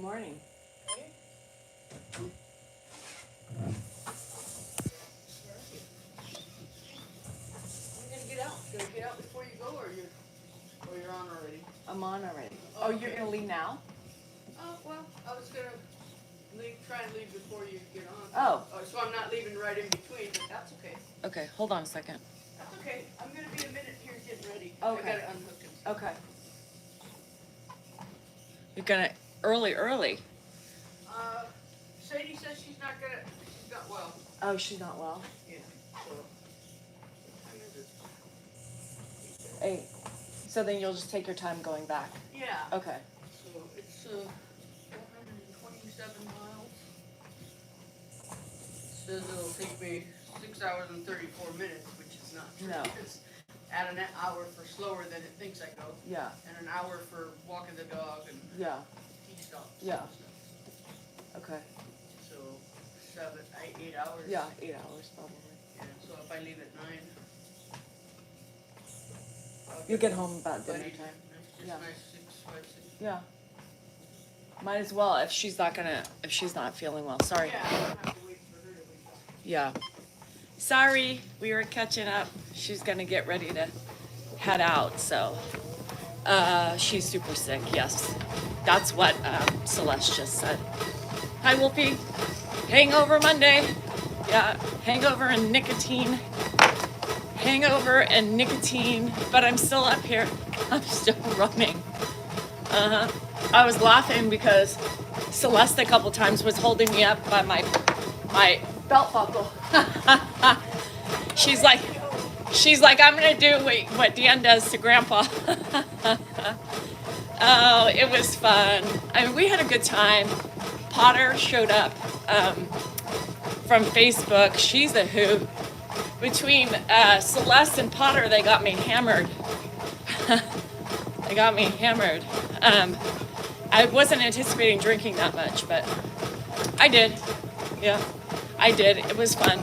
Good morning. Gonna get out before you go, or you're on already? I'm on already. Oh, you're gonna leave now? Oh, well, I was gonna try and leave before you get on. Oh. So I'm not leaving right in between, but that's okay. Okay, hold on a second. That's okay. I'm gonna be a minute here getting ready. Okay. I gotta unhook him. Okay. You're gonna early. Sadie says she's not well. Oh, she's not well. Yeah. So what time is it? 8. So then you'll just take your time going back. Yeah. Okay. So it's 427 miles. It says it'll take me 6 hours and 34 minutes, which is not true. No. It's at an hour for slower than it thinks I go. Yeah. And an hour for walking the dog and Yeah. tea stops. Yeah. And stuff. Okay. So 8 hours. Yeah, 8 hours probably. Yeah. So if I leave at 9. You'll get home about dinner Buddy, time. Just Yeah. nice 5, 6. Yeah. Might as well if she's not feeling well. Sorry. Yeah, I don't have to wait for her to wake up. Yeah. Sorry, we were catching up. She's gonna get ready to head out, so she's super sick, yes. That's what Celeste just said. Hi, Wolfie. Hangover Monday. Yeah, hangover and nicotine. But I'm still up here. I'm still running. I was laughing because Celeste a couple times was holding me up by my belt buckle. She's like, I'm gonna do what Dan does to Grandpa. Oh, it was fun. I mean, we had a good time. Potter showed up from Facebook. She's a hoot. Between Celeste and Potter, they got me hammered. I wasn't anticipating drinking that much, but I did. Yeah, I did. It was fun.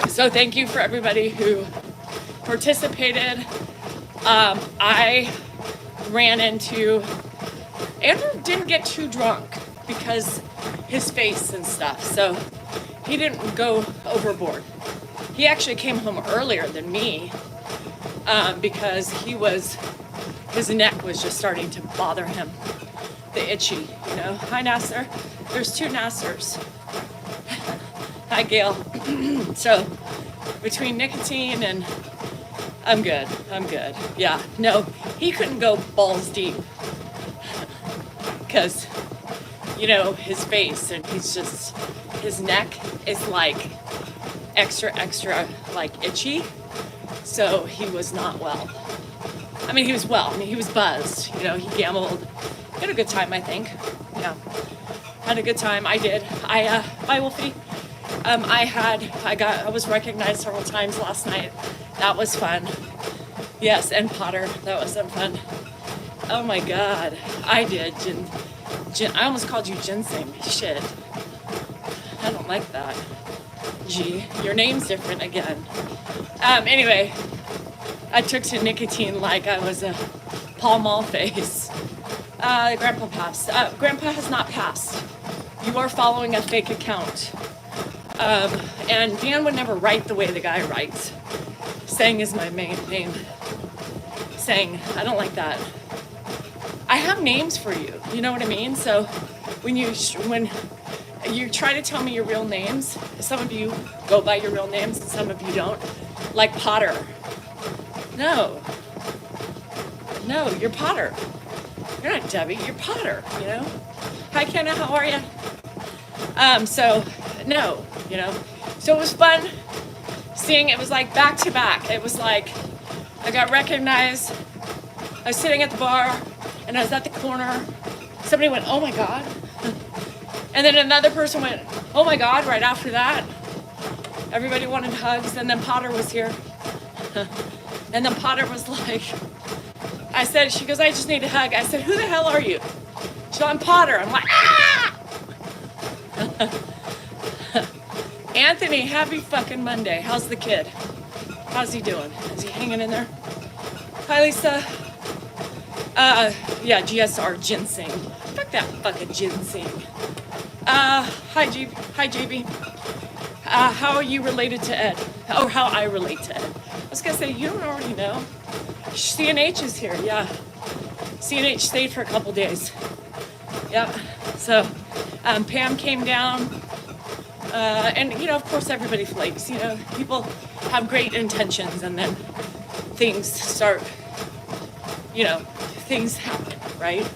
So thank you for everybody who participated. I ran into... Andrew didn't get too drunk because his face and stuff, so he didn't go overboard. He actually came home earlier than me because his neck was just starting to bother him. The itchy, you know. Hi, Nasser. There's 2 Nassers. Hi, Gail. So, between nicotine and... I'm good. Yeah, no, he couldn't go balls deep. Because, you know, his face and his neck is like extra, like itchy. So he was not well. I mean, he was well. I mean, he was buzzed. You know, he gambled. He had a good time, I think. Yeah. Had a good time. I did. Bye, Wolfie. I was recognized several times last night. That was fun. Yes, and Potter. That was some fun. Oh my God. I did. I almost called you ginseng. Shit. I don't like that. Gee, your name's different again. Anyway, I took to nicotine like I was a Pall Mall face. Grandpa passed. Grandpa has not passed. You are following a fake account. And Dan would never write the way the guy writes. Sang is my main name. Sang. I don't like that. I have names for you. You know what I mean? So when you try to tell me your real names, some of you go by your real names and some of you don't. Like Potter. No, you're Potter. You're not Debbie, you're Potter, you know? Hi, Kenna, how are you? So, no, you know? So it was fun seeing, it was like back to back. It was like, I got recognized, I was sitting at the bar, and I was at the corner. Somebody went, oh my God. And then another person went, oh my God, right after that. Everybody wanted hugs, and then Potter was here. And then Potter was like, she goes, I just need a hug. I said, who the hell are you? She goes, I'm Potter. I'm like, ah! Anthony, happy fucking Monday. How's the kid? How's he doing? Is he hanging in there? Hi, Lisa. Yeah, GSR ginseng. Fuck that fucking ginseng. Hi, JB. How are you related to Ed? Or how I relate to Ed. I was gonna say, you don't already know. CNH is here, yeah. CNH stayed for a couple days. Yep. So, Pam came down. And, of course everybody flakes. People have great intentions and then things start, things happen, right?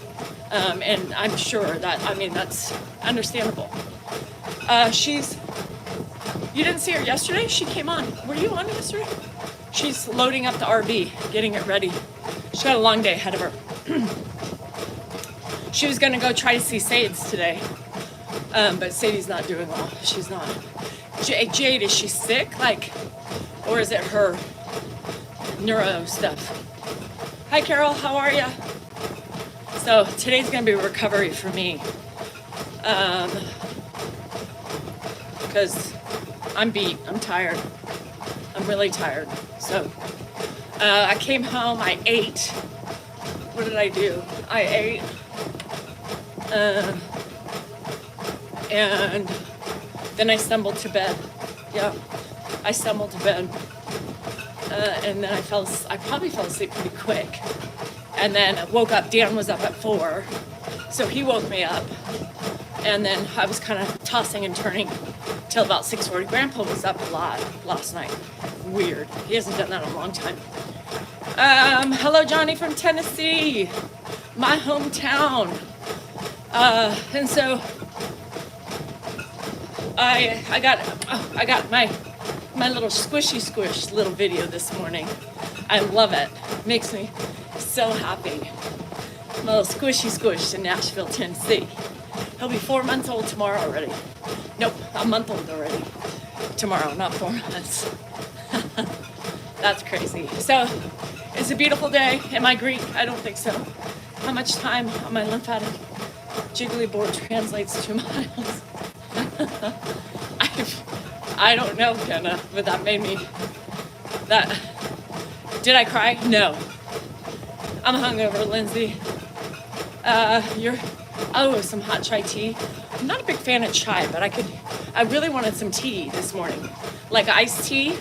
And I'm sure that's understandable. You didn't see her yesterday? She came on. Were you on yesterday? She's loading up the RV, getting it ready. She's got a long day ahead of her. She was gonna go try to see Sades today. But Sadie's not doing well. She's not. Jade, is she sick? Or is it her neuro stuff? Hi, Carol. How are ya? So today's gonna be recovery for me. Because I'm beat. I'm tired. I'm really tired. So I came home. I ate. What did I do? I ate. And then I stumbled to bed. Yeah, I stumbled to bed. And then I probably fell asleep pretty quick. And then I woke up, Dan was up at 4. So he woke me up. And then I was kind of tossing and turning till about 6:40. Grandpa was up a lot last night. Weird. He hasn't done that in a long time. Hello, Johnny from Tennessee, my hometown. And so I got my little squishy squish little video this morning. I love it. Makes me so happy. My little squishy squish in Nashville, Tennessee. He'll be 4 months old tomorrow already. Nope, a month old already. Tomorrow, not 4 months. That's crazy. So, it's a beautiful day. Am I Greek? I don't think so. How much time on my lymphatic jiggly board translates to miles? I don't know, Kenna, but that made me... Did I cry? No. I'm hungover, Lindsay. Some hot chai tea. I'm not a big fan of chai, but I really wanted some tea this morning. Like iced tea,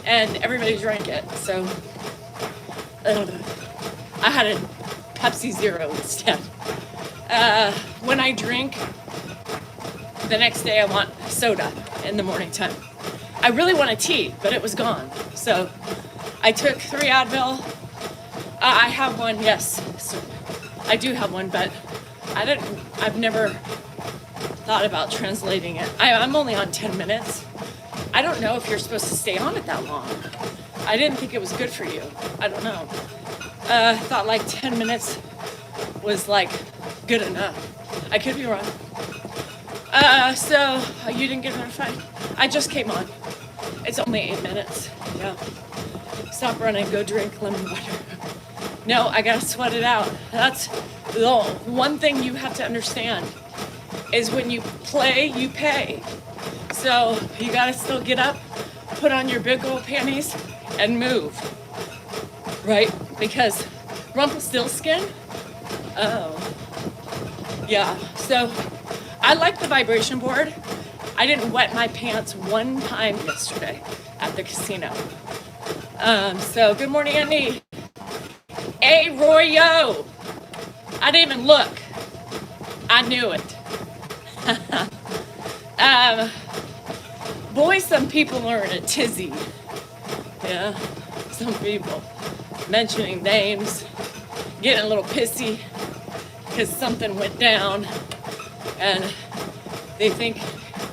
and everybody drank it, so I had a Pepsi Zero instead. When I drink, the next day I want soda in the morning time. I really want a tea, but it was gone. So I took 3 Advil. I have one, yes. So I do have one, but I've never thought about translating it. I'm only on 10 minutes. I don't know if you're supposed to stay on it that long. I didn't think it was good for you. I don't know. I thought 10 minutes was good enough. I could be wrong. So you didn't get notified? I just came on. It's only 8 minutes. Yeah. Stop running, go drink lemon water. No, I gotta sweat it out. That's the one thing you have to understand is when you play, you pay. So you gotta still get up, put on your big old panties, and move. Right? Because Rumpelstiltskin? Oh. Yeah. So I like the vibration board. I didn't wet my pants one time yesterday at the casino. So good morning, Andy. Hey, Royo. I didn't even look. I knew it. Boy, some people are in a tizzy. Yeah, some people mentioning names, getting a little pissy because something went down, and they think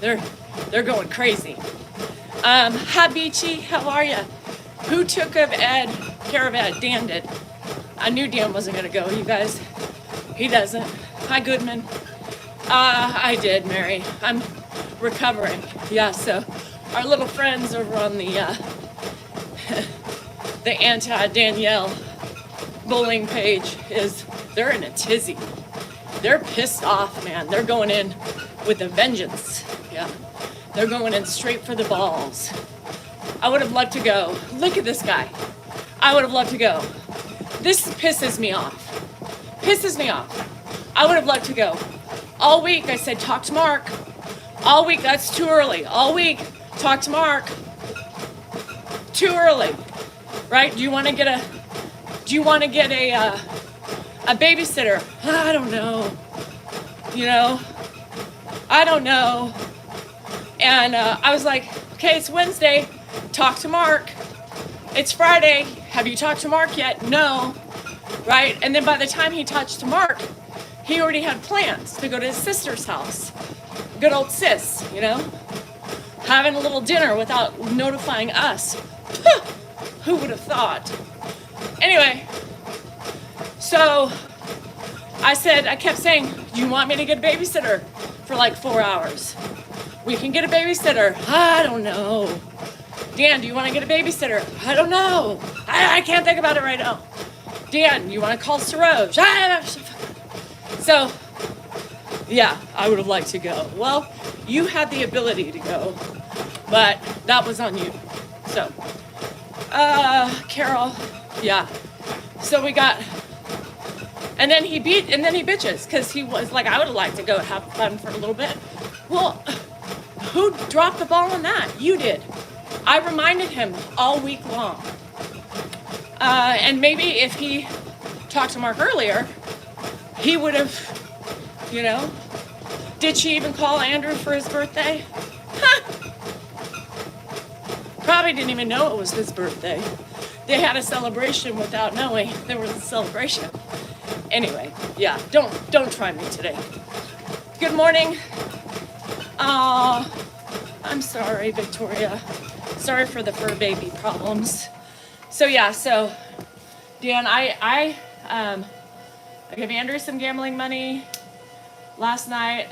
they're going crazy. Hi, Beachy, how are ya? Who took care of Ed? Dan did. I knew Dan wasn't gonna go, you guys. He doesn't. Hi, Goodman. I did, Mary. I'm recovering. Yeah, so our little friends over on the anti-Danielle bullying page they're in a tizzy. They're pissed off, man. They're going in with a vengeance. Yeah. They're going in straight for the balls. I would have loved to go. Look at this guy. I would have loved to go. This pisses me off. Pisses me off. I would have loved to go. All week I said, talk to Mark. All week, that's too early. All week, talk to Mark. Too early, right? Do you want to get a babysitter? I don't know. I don't know. And I was like, okay, it's Wednesday. Talk to Mark. It's Friday. Have you talked to Mark yet? No. Right? And then by the time he talked to Mark, he already had plans to go to his sister's house. Good old sis, having a little dinner without notifying us. Who would have thought? Anyway, so I kept saying, do you want me to get a babysitter for like 4 hours? We can get a babysitter. I don't know. Dan, do you want to get a babysitter? I don't know. I can't think about it right now. Dan, you want to call Saroj? So, yeah, I would have liked to go. Well, you had the ability to go, but that was on you. So, Carol, yeah. So we got, and then he bitches because he was like, I would have liked to go have fun for a little bit. Well, who dropped the ball on that? You did. I reminded him all week long. And maybe if he talked to Mark earlier, he would have, Did she even call Andrew for his birthday? Probably didn't even know it was his birthday. They had a celebration without knowing there was a celebration. Anyway, yeah, don't try me today. Good morning. I'm sorry, Victoria. Sorry for the fur baby problems. So Dan, I gave Andrew some gambling money last night,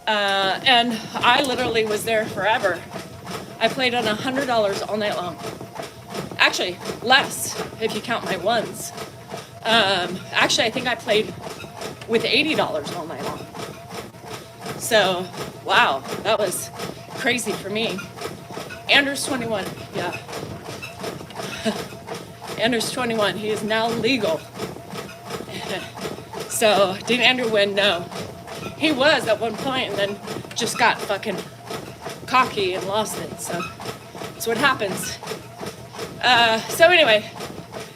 and I literally was there forever. I played on $100 all night long. Actually, less if you count my ones. Actually, I think I played with $80 all night long. So, wow, that was crazy for me. Andrew's 21, yeah. Andrew's 21, he is now legal. So, did Andrew win? No. He was at one point and then just got fucking cocky and lost it, so that's what happens. So anyway,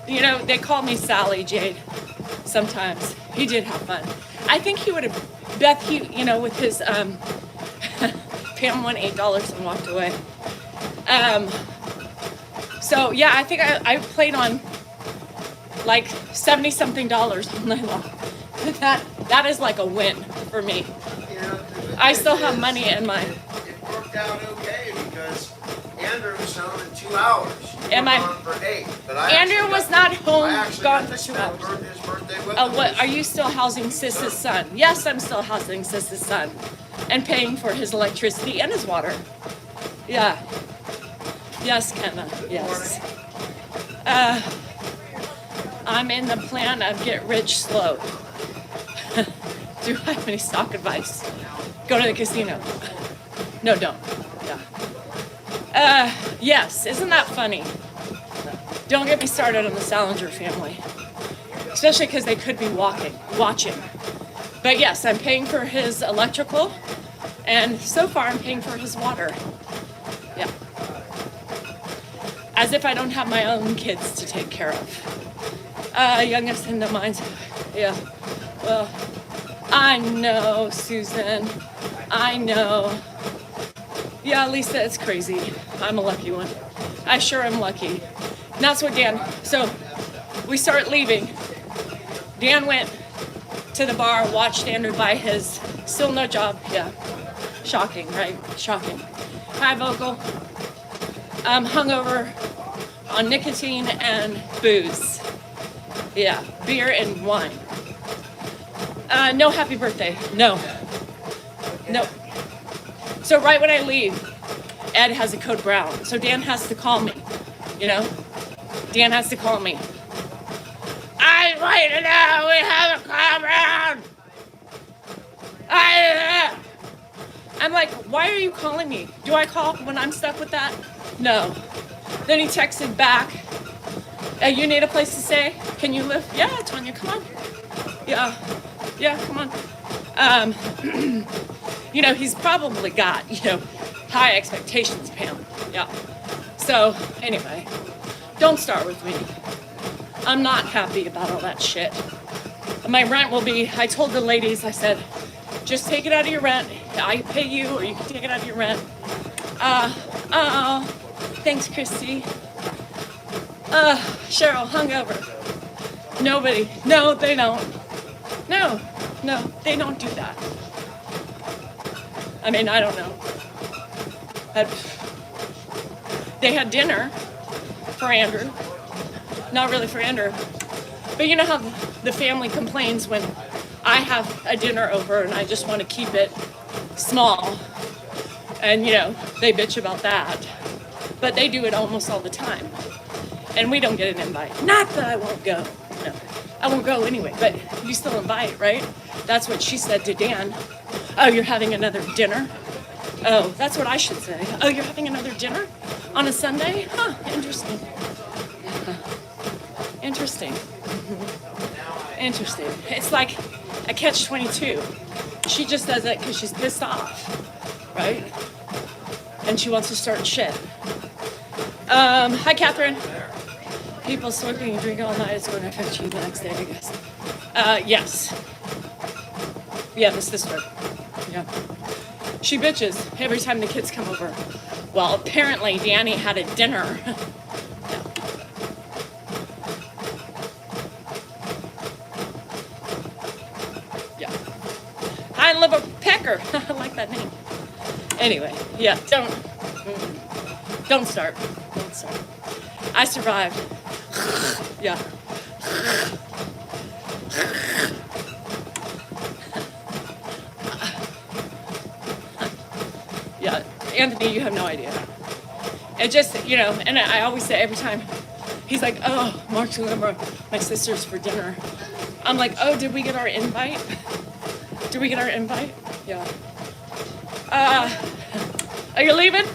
they call me Sally Jade sometimes. He did have fun. I think he would have, Beth, with his, Pam won $8 and walked away. So yeah, I think I played on like 70-something dollars all night long. That is like a win for me. I still have money in my. It worked out okay because Andrew was home in 2 hours. Am I? Gone for 8. But Andrew was not home, gone for 2 spend hours. his birthday with What him. are you still housing Sis's son? Yes, I'm still housing Sis's son, and paying for his electricity and his water. Yeah. Yes, Kenna. Yes. I'm in the plan of get rich slow. Do I have any stock advice? Go to the casino. No, don't. Yeah. Yes, isn't that funny? Don't get me started on the Salinger family. Especially because they could be watching. But yes, I'm paying for his electrical, and so far I'm paying for his water. Yeah. As if I don't have my own kids to take care of. Youngest in the minds. Yeah. Well, I know, Susan. I know. Yeah, Lisa, it's crazy. I'm a lucky one. I sure am lucky. And that's what Dan. So we start leaving. Dan went to the bar, watched Andrew buy his, still no job. Yeah. Shocking, right? Shocking. High vocal. Hungover on nicotine and booze. Yeah, beer and wine. No happy birthday. No. So right when I leave, Ed has a code brown. So Dan has to call me. Dan has to call me. I want you to know we have a code brown. I'm like, why are you calling me? Do I call when I'm stuck with that? No. Then he texted back. You need a place to stay? Can you live? Yeah, Tanya, come on. Yeah. Yeah, come on. He's probably got, high expectations, Pam. Yeah. So, anyway, don't start with me. I'm not happy about all that shit. My rent will be, I told the ladies, I said, just take it out of your rent. I pay you, or you can take it out of your rent. Thanks, Christy. Cheryl, hungover. Nobody. No, they don't. No, they don't do that. I mean, I don't know. But they had dinner for Andrew. Not really for Andrew. But you know how the family complains when I have a dinner over and I just want to keep it small. And, they bitch about that. But they do it almost all the time. And we don't get an invite. Not that I won't go. No, I won't go anyway, but you still invite, right? That's what she said to Dan. Oh, you're having another dinner? Oh, that's what I should say. Oh, you're having another dinner on a Sunday? Huh, interesting. Interesting. Interesting. It's like a catch-22. She just does it because she's pissed off, right? And she wants to start shit. Hi, Catherine. People smoking and drinking all night is going to affect you the next day, I guess. Yes. Yeah, the sister. Yeah. She bitches every time the kids come over. Well, apparently Danny had a dinner. Yeah. Hi, Liver Pecker. I like that name. Anyway, yeah, don't start. Don't start. I survived. Yeah. Yeah, Anthony, you have no idea. It just, and I always say every time, he's like, oh, Mark's going to my sister's for dinner. I'm like, oh, did we get our invite? Did we get our invite? Yeah. Are you leaving?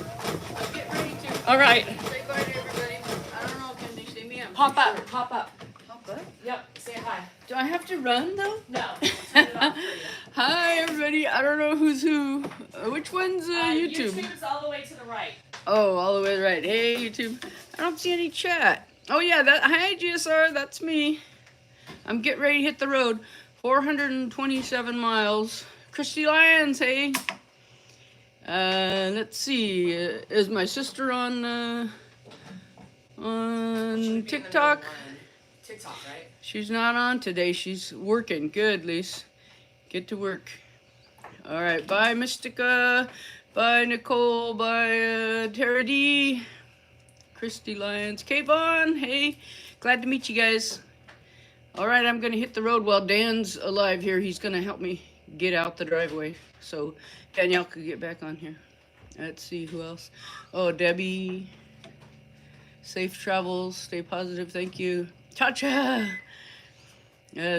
Get ready to. All right. Say bye to everybody. I don't know, can they see me? I'm Pop pretty up, sure. pop up. Pop up? Yep, say hi. Do I have to run though? No. I'll turn it off for you. Hi everybody. I don't know who's who. Which one's YouTube? YouTube's all the way to the right. Oh, all the way to the right. Hey YouTube. I don't see any chat. Oh yeah, hi GSR. That's me. I'm getting ready to hit the road. 427 miles. Christy Lyons. Hey. Let's see. Is my sister on TikTok? TikTok, right? She's not on today. She's working. Good, Lise. Get to work. All right. Bye, Mystica. Bye, Nicole. Bye, Tara D. Christy Lyons. Kayvon. Hey. Glad to meet you guys. All right. I'm going to hit the road while Dan's alive here. He's going to help me get out the driveway. So Danielle could get back on here. Let's see who else. Oh, Debbie. Safe travels. Stay positive. Thank you. Cha-cha.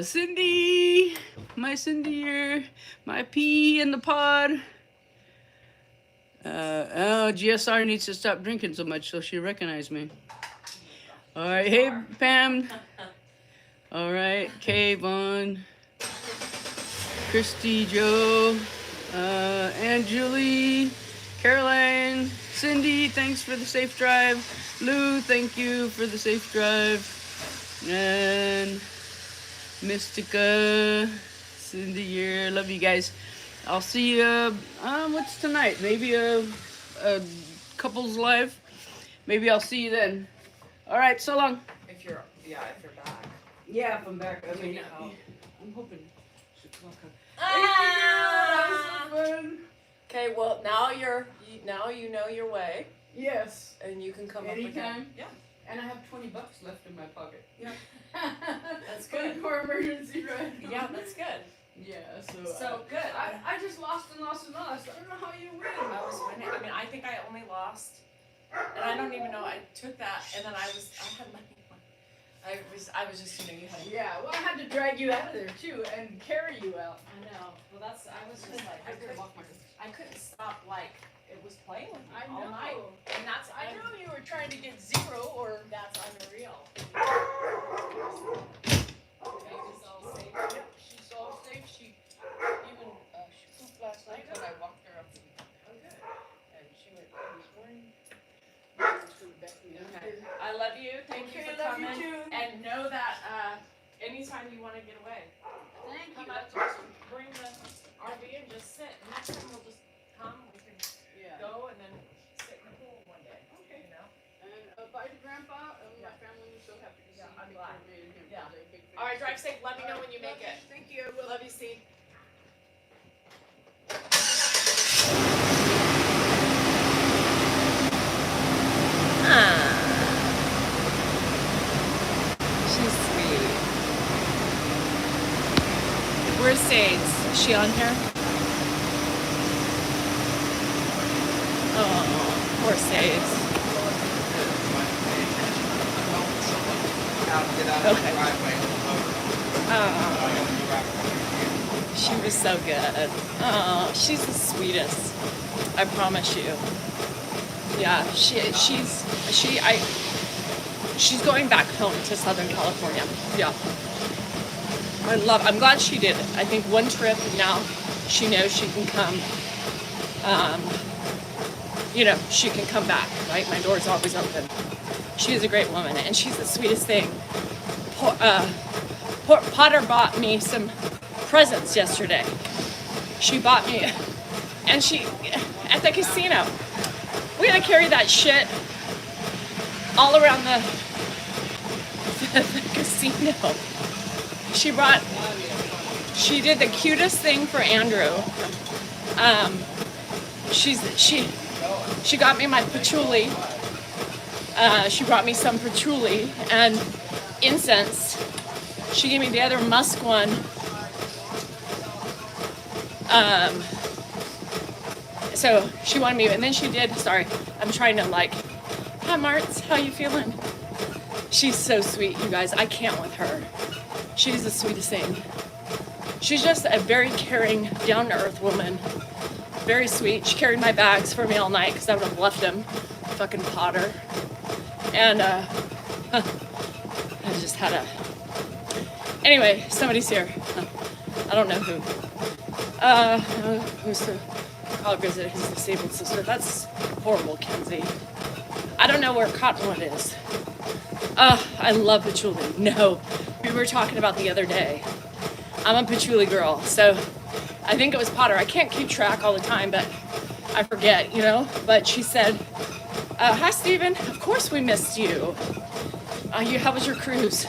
Cindy. My Cindy here. My pea in the pod. Oh, GSR needs to stop drinking so much so she recognized me. All right. Hey, Pam. All right. Kay, Vaughn. Christy, Joe. And Julie. Caroline. Cindy, thanks for the safe drive. Lou, thank you for the safe drive. And Mystica, Cindy here. Love you guys. I'll see you, what's tonight? Maybe a couples live. Maybe I'll see you then. All right, so long. If you're back. Yeah, if I'm back. I mean, Oh. I'm hoping. Okay, well now you know your way, Yes. and you can come up Anytime. again. Yeah, And I have $20 left in my pocket. Yeah. That's good. For emergency, right? yeah, that's good. Yeah, So good. I just lost and lost and lost. I don't know how you win. I was winning. I mean, I think I only lost, and I don't even know. I took that, and then I had money. I was just, you had. Yeah, well, I had to drag you out of there too and carry you out. I know. Well, I was just like, I couldn't stop, like, it was playing with me I all know. night. And I know you were trying to get 0 or. That's unreal. Okay, so save. Okay. Thank you. I will. Love you, C. She's sweet. Where's Sage? Is she on here? Oh, poor Sage. Okay. Oh, she was so good. Oh, she's the sweetest. I promise you. Yeah, she's going back home to Southern California. Yeah. I'm glad she did it. I think one trip and now she knows she can come. She can come back, right? My door's always open. She is a great woman and she's the sweetest thing. Potter bought me some presents yesterday. She bought me, and at the casino, we had to carry that shit all around the casino. She did the cutest thing for Andrew. She got me my patchouli. She brought me some patchouli and incense. She gave me the other musk one. So she wanted me, and then she did, sorry, I'm trying to hi Martz, how you feeling? She's so sweet, you guys, I can't with her. She's the sweetest thing. She's just a very caring, down-to-earth woman. Very sweet. She carried my bags for me all night because I would have left them. Fucking Potter. And I just had Anyway, somebody's here. I don't know who. Who's the college visit his disabled sister? That's horrible, Kenzie. I don't know where Cottonwood is. I love patchouli. No, we were talking about the other day. I'm a patchouli girl, so I think it was Potter. I can't keep track all the time, but I forget, But she said, hi, Steven. Of course we missed you. How was your cruise?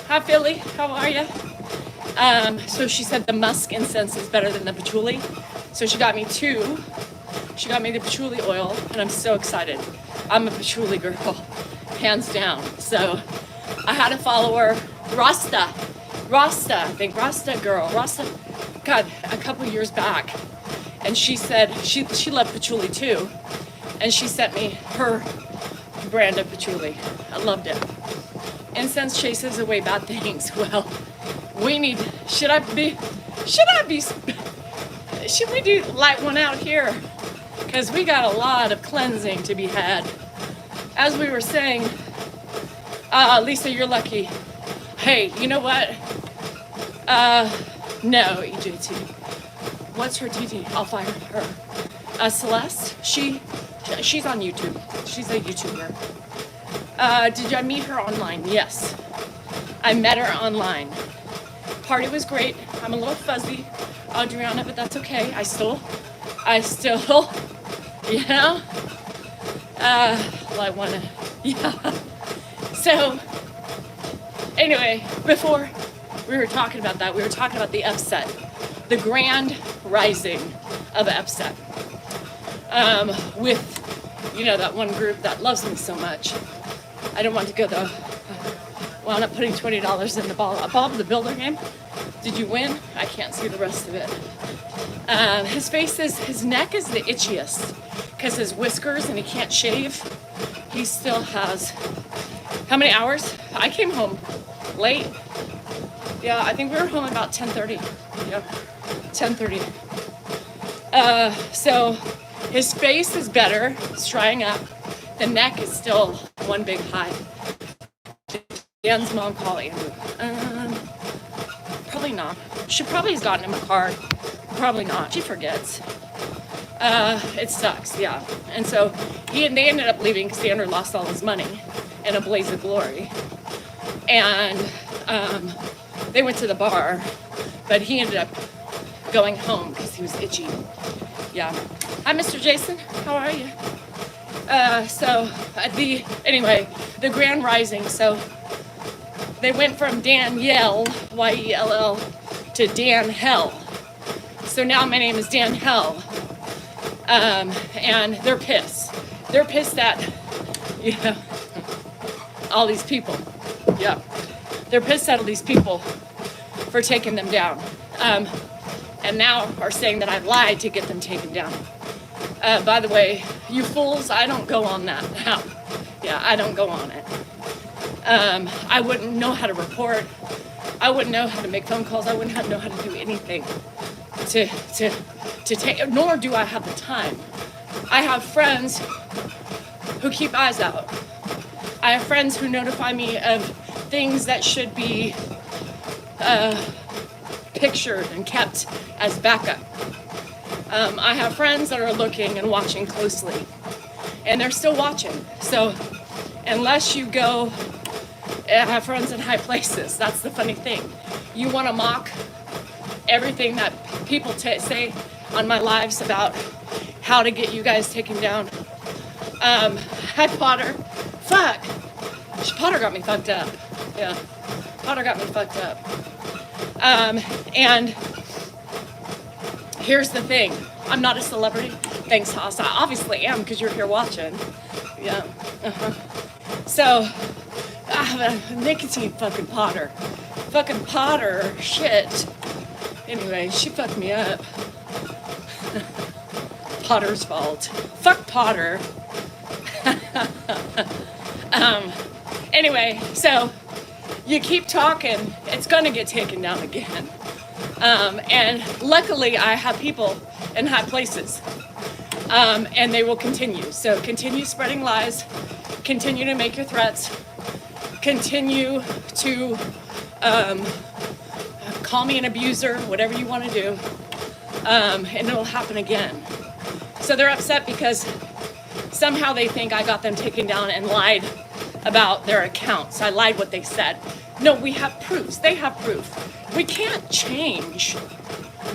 Hi, Philly. How are you? So she said the musk incense is better than the patchouli. So she got me two. She got me the patchouli oil, and I'm so excited. I'm a patchouli girl, hands down. So I had to follow her, Rasta, I think, Rasta girl, God, a couple years back. And she said she loved patchouli too. And she sent me her brand of patchouli. I loved it. Incense chases away bad things. Well, should we do light one out here? Because we got a lot of cleansing to be had. As we were saying, Lisa, you're lucky. Hey, you know what? No, EJT. What's her TT? I'll fire her. Celeste, she's on YouTube. She's a YouTuber. Did I meet her online? Yes. I met her online. Party was great. I'm a little fuzzy, Adriana, but that's okay. I still, yeah. So, anyway, before we were talking about that, we were talking about the upset, the grand rising of the upset. With, that one group that loves me so much. I don't want to go though. Wound up putting $20 in the Bob the Builder game. Did you win? I can't see the rest of it. His neck is the itchiest because his whiskers and he can't shave. He still has, how many hours? I came home late. Yeah, I think we were home about 10:30. Yeah, 10:30. So his face is better, it's drying up. The neck is still one big high. Dan's mom call Andrew. Probably not. She probably has gotten him a card. Probably not. She forgets. It sucks, yeah. And so they ended up leaving because Andrew lost all his money in a blaze of glory. And they went to the bar, but he ended up going home because he was itchy. Yeah. Hi, Mr. Jason. How are you? The Grand Rising. So They went from Danielle, Y-E-L-L, to Dan Hell. So now my name is Dan Hell. And they're pissed. They're pissed at, you know, all these people. Yeah. They're pissed at all these people for taking them down. And now are saying that I lied to get them taken down. By the way, you fools, I don't go on that now. Yeah, I don't go on it. I wouldn't know how to report. I wouldn't know how to make phone calls. I wouldn't know how to do anything to take, nor do I have the time. I have friends who keep eyes out. I have friends who notify me of things that should be pictured and kept as backup. I have friends that are looking and watching closely, and they're still watching. So unless you go, I have friends in high places. That's the funny thing. You want to mock everything that people say on my lives about how to get you guys taken down. Hi, Potter. Fuck. Potter got me fucked up. Yeah. Potter got me fucked up. And here's the thing. I'm not a celebrity. Thanks, Haas. I obviously am because you're here watching. Yeah. So, nicotine fucking Potter. Fucking Potter. Shit. Anyway, she fucked me up. Potter's fault. Fuck Potter. Anyway, so you keep talking, it's gonna get taken down again. And luckily I have people in high places. And they will continue. So continue spreading lies, continue to make your threats, continue to call me an abuser, whatever you want to do, and it'll happen again. So they're upset because somehow they think I got them taken down and lied about their accounts. I lied what they said. No, we have proofs. They have proof. We can't change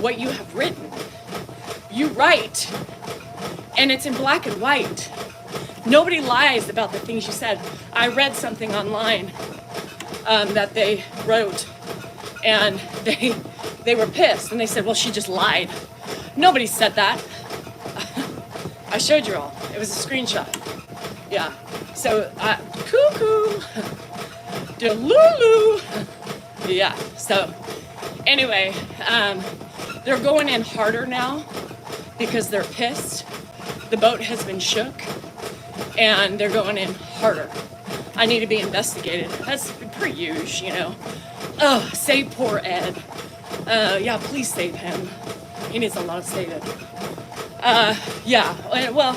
what you have written. You write, and it's in black and white. Nobody lies about the things you said. I read something online that they wrote, and they were pissed, and they said, well, she just lied. Nobody said that. I showed you all. It was a screenshot. Yeah. So, cuckoo. Delulu. Yeah. So, anyway, they're going in harder now because they're pissed. The boat has been shook, and they're going in harder. I need to be investigated. That's per usual, you know. Oh, save poor Ed. Yeah, please save him. He needs a lot of saving. Yeah, well,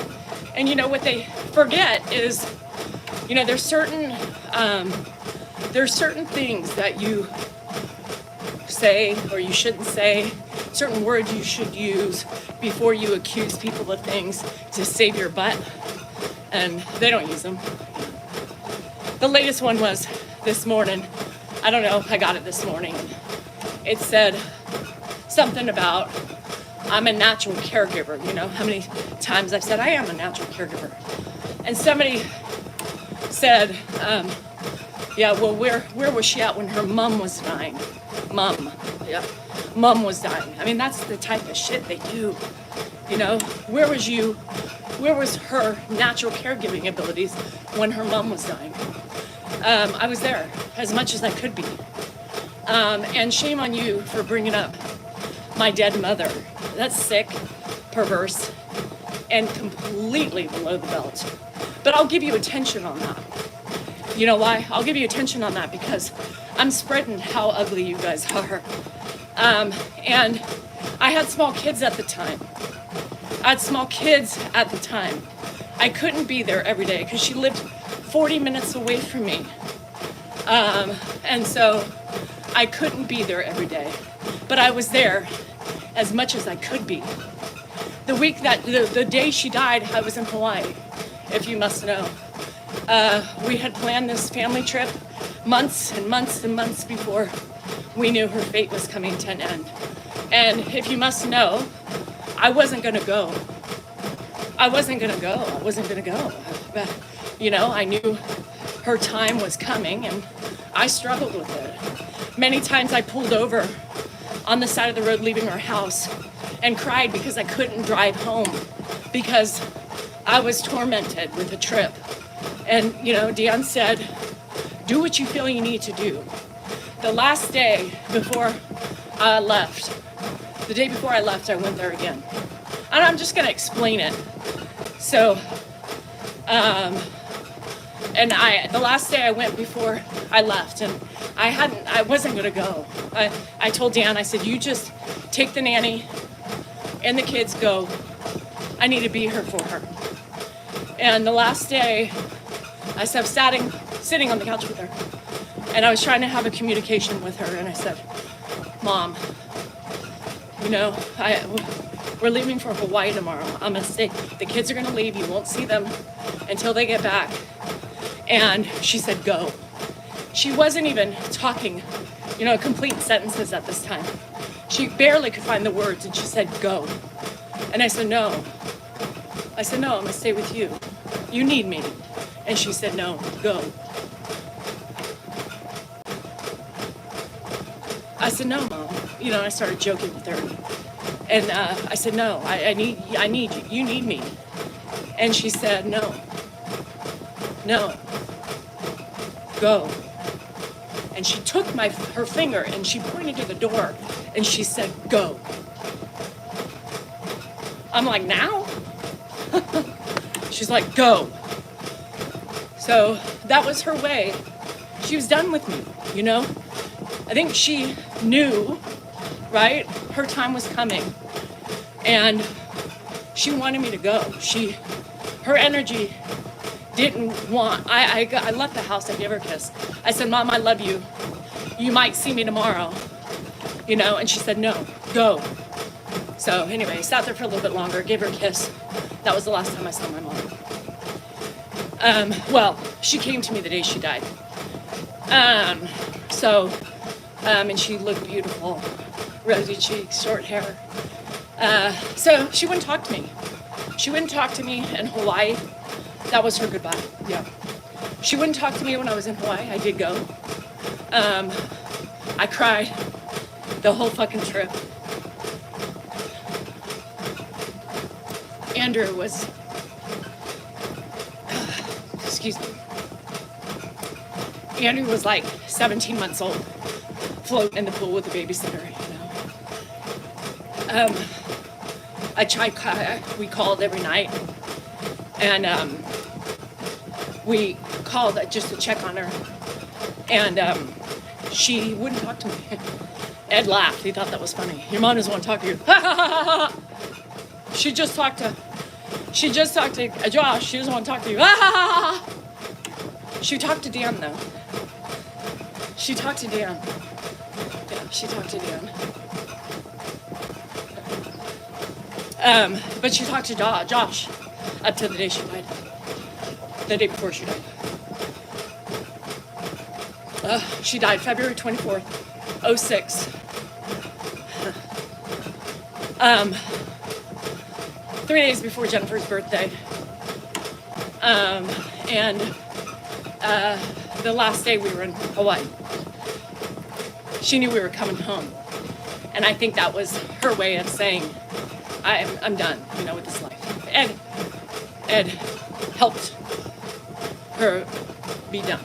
and you know what they forget is, you know, there's certain things that you say or you shouldn't say, certain words you should use before you accuse people of things to save your butt, and they don't use them. The latest one was this morning. I don't know, I got it this morning. It said something about I'm a natural caregiver. You know how many times I've said I am a natural caregiver. And somebody said, yeah, well, where was she at when her mom was dying? Mom, yeah, mom was dying. I mean, that's the type of shit they do. You know, where was her natural caregiving abilities when her mom was dying? I was there as much as I could be. And shame on you for bringing up my dead mother. That's sick, perverse, and completely below the belt. But I'll give you attention on that. You know why? I'll give you attention on that because I'm spreading how ugly you guys are. And I had small kids at the time. I couldn't be there every day because she lived 40 minutes away from me. And so I couldn't be there every day. But I was there as much as I could be. The day she died, I was in Hawaii, if you must know. We had planned this family trip months and months and months before we knew her fate was coming to an end. And if you must know, I wasn't gonna go. But, you know, I knew her time was coming, and I struggled with it. Many times I pulled over on the side of the road leaving our house and cried because I couldn't drive home because I was tormented with a trip. And, you know, Dan said, do what you feel you need to do. The last day before I left, the day before I left, I went there again. And I'm just gonna explain it. So, and the last day I went before I left, and I wasn't gonna go. I told Dan, I said, you just take the nanny and the kids, go. I need to be here for her. And the last day, I was sitting on the couch with her, and I was trying to have a communication with her, and I said, Mom, you know, we're leaving for Hawaii tomorrow. I'm gonna stay. The kids are gonna leave. You won't see them until they get back. And she said, go. She wasn't even talking, you know, complete sentences at this time. She barely could find the words, and she said, go. And I said, no. I said, no, I'm gonna stay with you. You need me. And she said, no, go. I said, no, Mom. You know, I started joking with her. And I said, no, I need you. You need me. And she said, no, go. And she took her finger and she pointed to the door and she said, go. I'm like, now? She's like, go. So that was her way. She was done with me, you know? I think she knew, right? Her time was coming. And she wanted me to go. Her energy didn't want, I left the house, I gave her a kiss. I said, Mom, I love you. You might see me tomorrow, you know? And she said, no, go. So anyway, I sat there for a little bit longer, gave her a kiss. That was the last time I saw my mom. Well, she came to me the day she died. And she looked beautiful, rosy cheeks, short hair. So she wouldn't talk to me. She wouldn't talk to me in Hawaii. That was her goodbye, yeah. She wouldn't talk to me when I was in Hawaii. I did go. I cried the whole fucking trip. Andrew was, excuse me. Andrew was like 17 months old, floating in the pool with a babysitter, you know. We called every night, and we called just to check on her, and she wouldn't talk to me. Ed laughed. He thought that was funny. Your mom doesn't want to talk to you. She just talked to Josh. She doesn't want to talk to you. She talked to Dan, though. She talked to Dan. Yeah, she talked to Dan. But she talked to Josh up to the day she died. The day before she died. She died February 24th, 06. 3 days before Jennifer's birthday. And the last day we were in Hawaii. She knew we were coming home. And I think that was her way of saying, I'm done, you know, with this life. Ed helped her be done.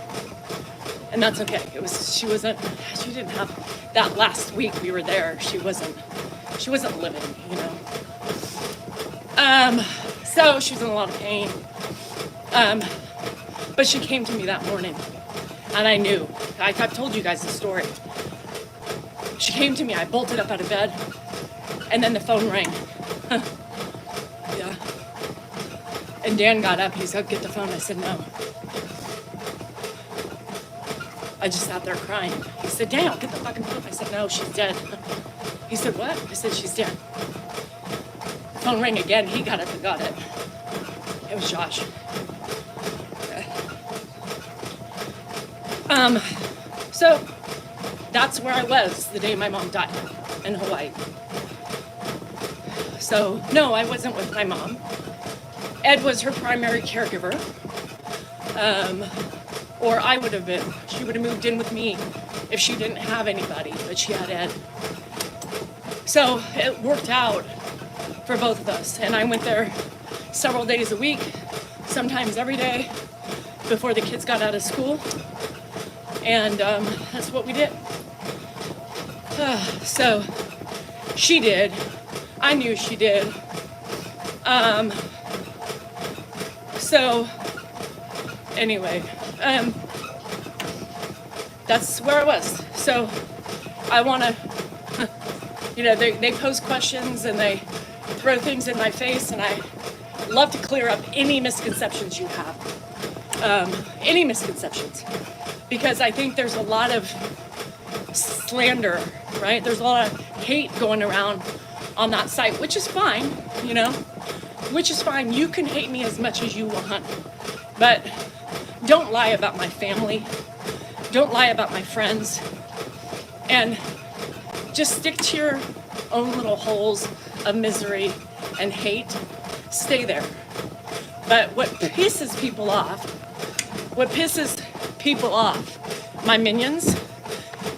And that's okay. She didn't have, that last week we were there, she wasn't living, you know. So she was in a lot of pain. But she came to me that morning, and I knew. I've told you guys the story. She came to me, I bolted up out of bed, and then the phone rang. Yeah. And Dan got up, he said, get the phone. I said, no. I just sat there crying. He said, Dan, get the fucking phone. I said, no, she's dead. He said, what? I said, she's dead. The phone rang again, he got up and got it. It was Josh. So that's where I was the day my mom died, in Hawaii. So no, I wasn't with my mom. Ed was her primary caregiver, or I would have been. She would have moved in with me if she didn't have anybody, but she had Ed. So it worked out for both of us. And I went there several days a week, sometimes every day, before the kids got out of school. And that's what we did. So she did. I knew she did. So anyway, that's where I was. So I want to, they pose questions and they throw things in my face, and I love to clear up any misconceptions you have. Any misconceptions. Because I think there's a lot of slander, right? There's a lot of hate going around on that site, which is fine, which is fine. You can hate me as much as you want, but don't lie about my family. Don't lie about my friends. And just stick to your own little holes of misery and hate. Stay there. But what pisses people off, my minions,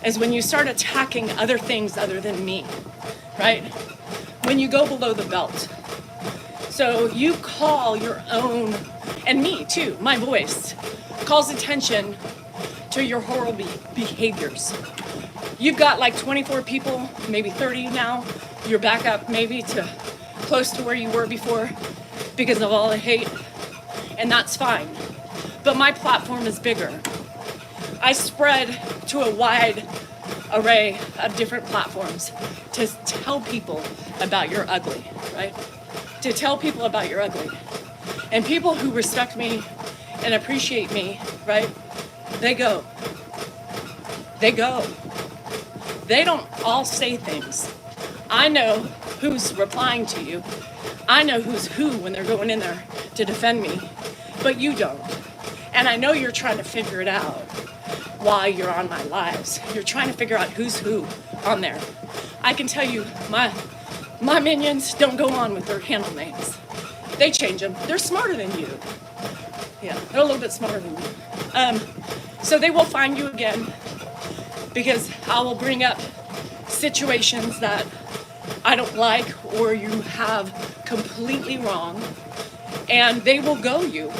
is when you start attacking other things other than me, right? When you go below the belt. So you call your own, and me too, my voice calls attention to your horrible behaviors. You've got like 24 people, maybe 30 now. You're back up maybe to close to where you were before because of all the hate, and that's fine. But my platform is bigger. I spread to a wide array of different platforms to tell people about your ugly, right? To tell people about your ugly. And people who respect me and appreciate me, right? They go. They go. They don't all say things. I know who's replying to you. I know who's who when they're going in there to defend me, but you don't. And I know you're trying to figure it out while you're on my lives. You're trying to figure out who's who on there. I can tell you, my minions don't go on with their handle names. They change them. They're smarter than you. Yeah, they're a little bit smarter than you. So they will find you again because I will bring up situations that I don't like or you have completely wrong, and they will go you.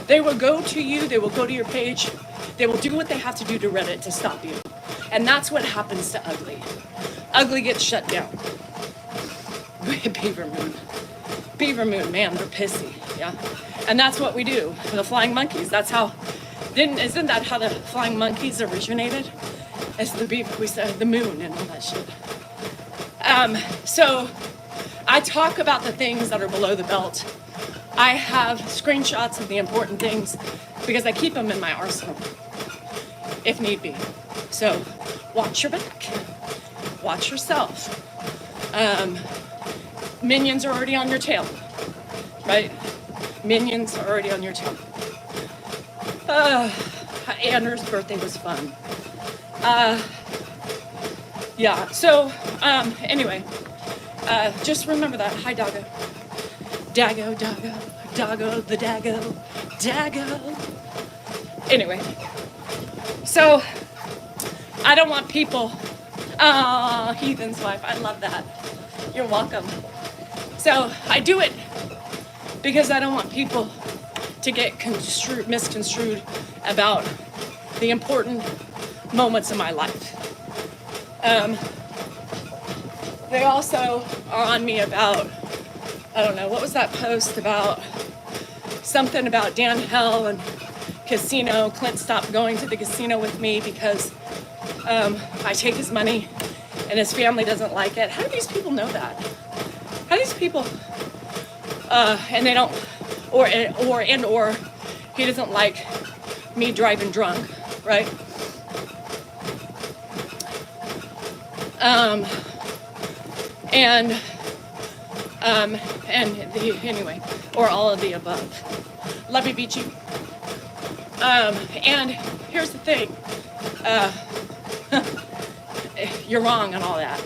They will go to you, they will go to your page, they will do what they have to do to Reddit to stop you. And that's what happens to Ugly. Ugly gets shut down. Beaver Moon, man, they're pissy, yeah. And that's what we do, the flying monkeys. That's how, isn't that how the flying monkeys originated? It's we said the moon and all that shit. So I talk about the things that are below the belt. I have screenshots of the important things because I keep them in my arsenal, if need be. So watch your back, watch yourself. Minions are already on your tail, right? Minions are already on your tail. Andrew's birthday was fun. Yeah, so anyway, just remember that. Hi, Doggo. Daggo, the Daggo. Anyway, so I don't want people, Heathen's wife, I love that. You're welcome. So I do it because I don't want people to get misconstrued about the important moments in my life. They also are on me about, I don't know, what was that post about? Something about Dan Hell and casino. Clint stopped going to the casino with me because I take his money and his family doesn't like it. How do these people know that? How do these people, and they don't, or he doesn't like me driving drunk, right? Anyway, or all of the above. Love you, Beachy. And here's the thing. You're wrong on all that.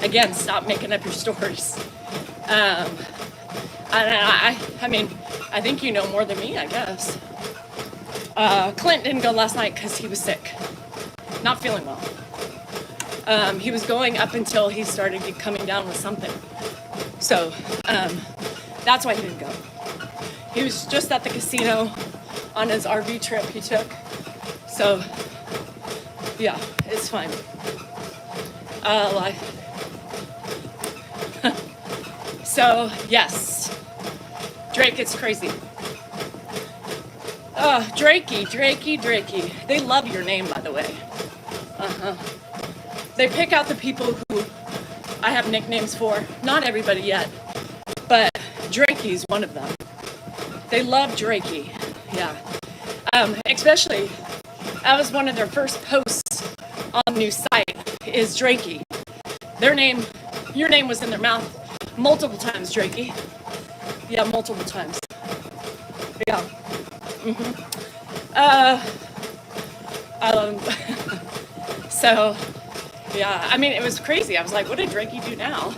Again, stop making up your stories. I mean, I think you know more than me, I guess. Clint didn't go last night because he was sick, not feeling well. He was going up until he started coming down with something. So that's why he didn't go. He was just at the casino on his RV trip he took. So yeah, it's fine. So yes, Drake, it's crazy. Drakey. They love your name, by the way. They pick out the people who I have nicknames for. Not everybody yet, but Drakey's one of them. They love Drakey, yeah. Especially, that was one of their first posts on the new site, is Drakey. Their name, your name was in their mouth multiple times, Drakey. Yeah, multiple times. Yeah. So, yeah, I mean, it was crazy. I was like, what did Drakey do now?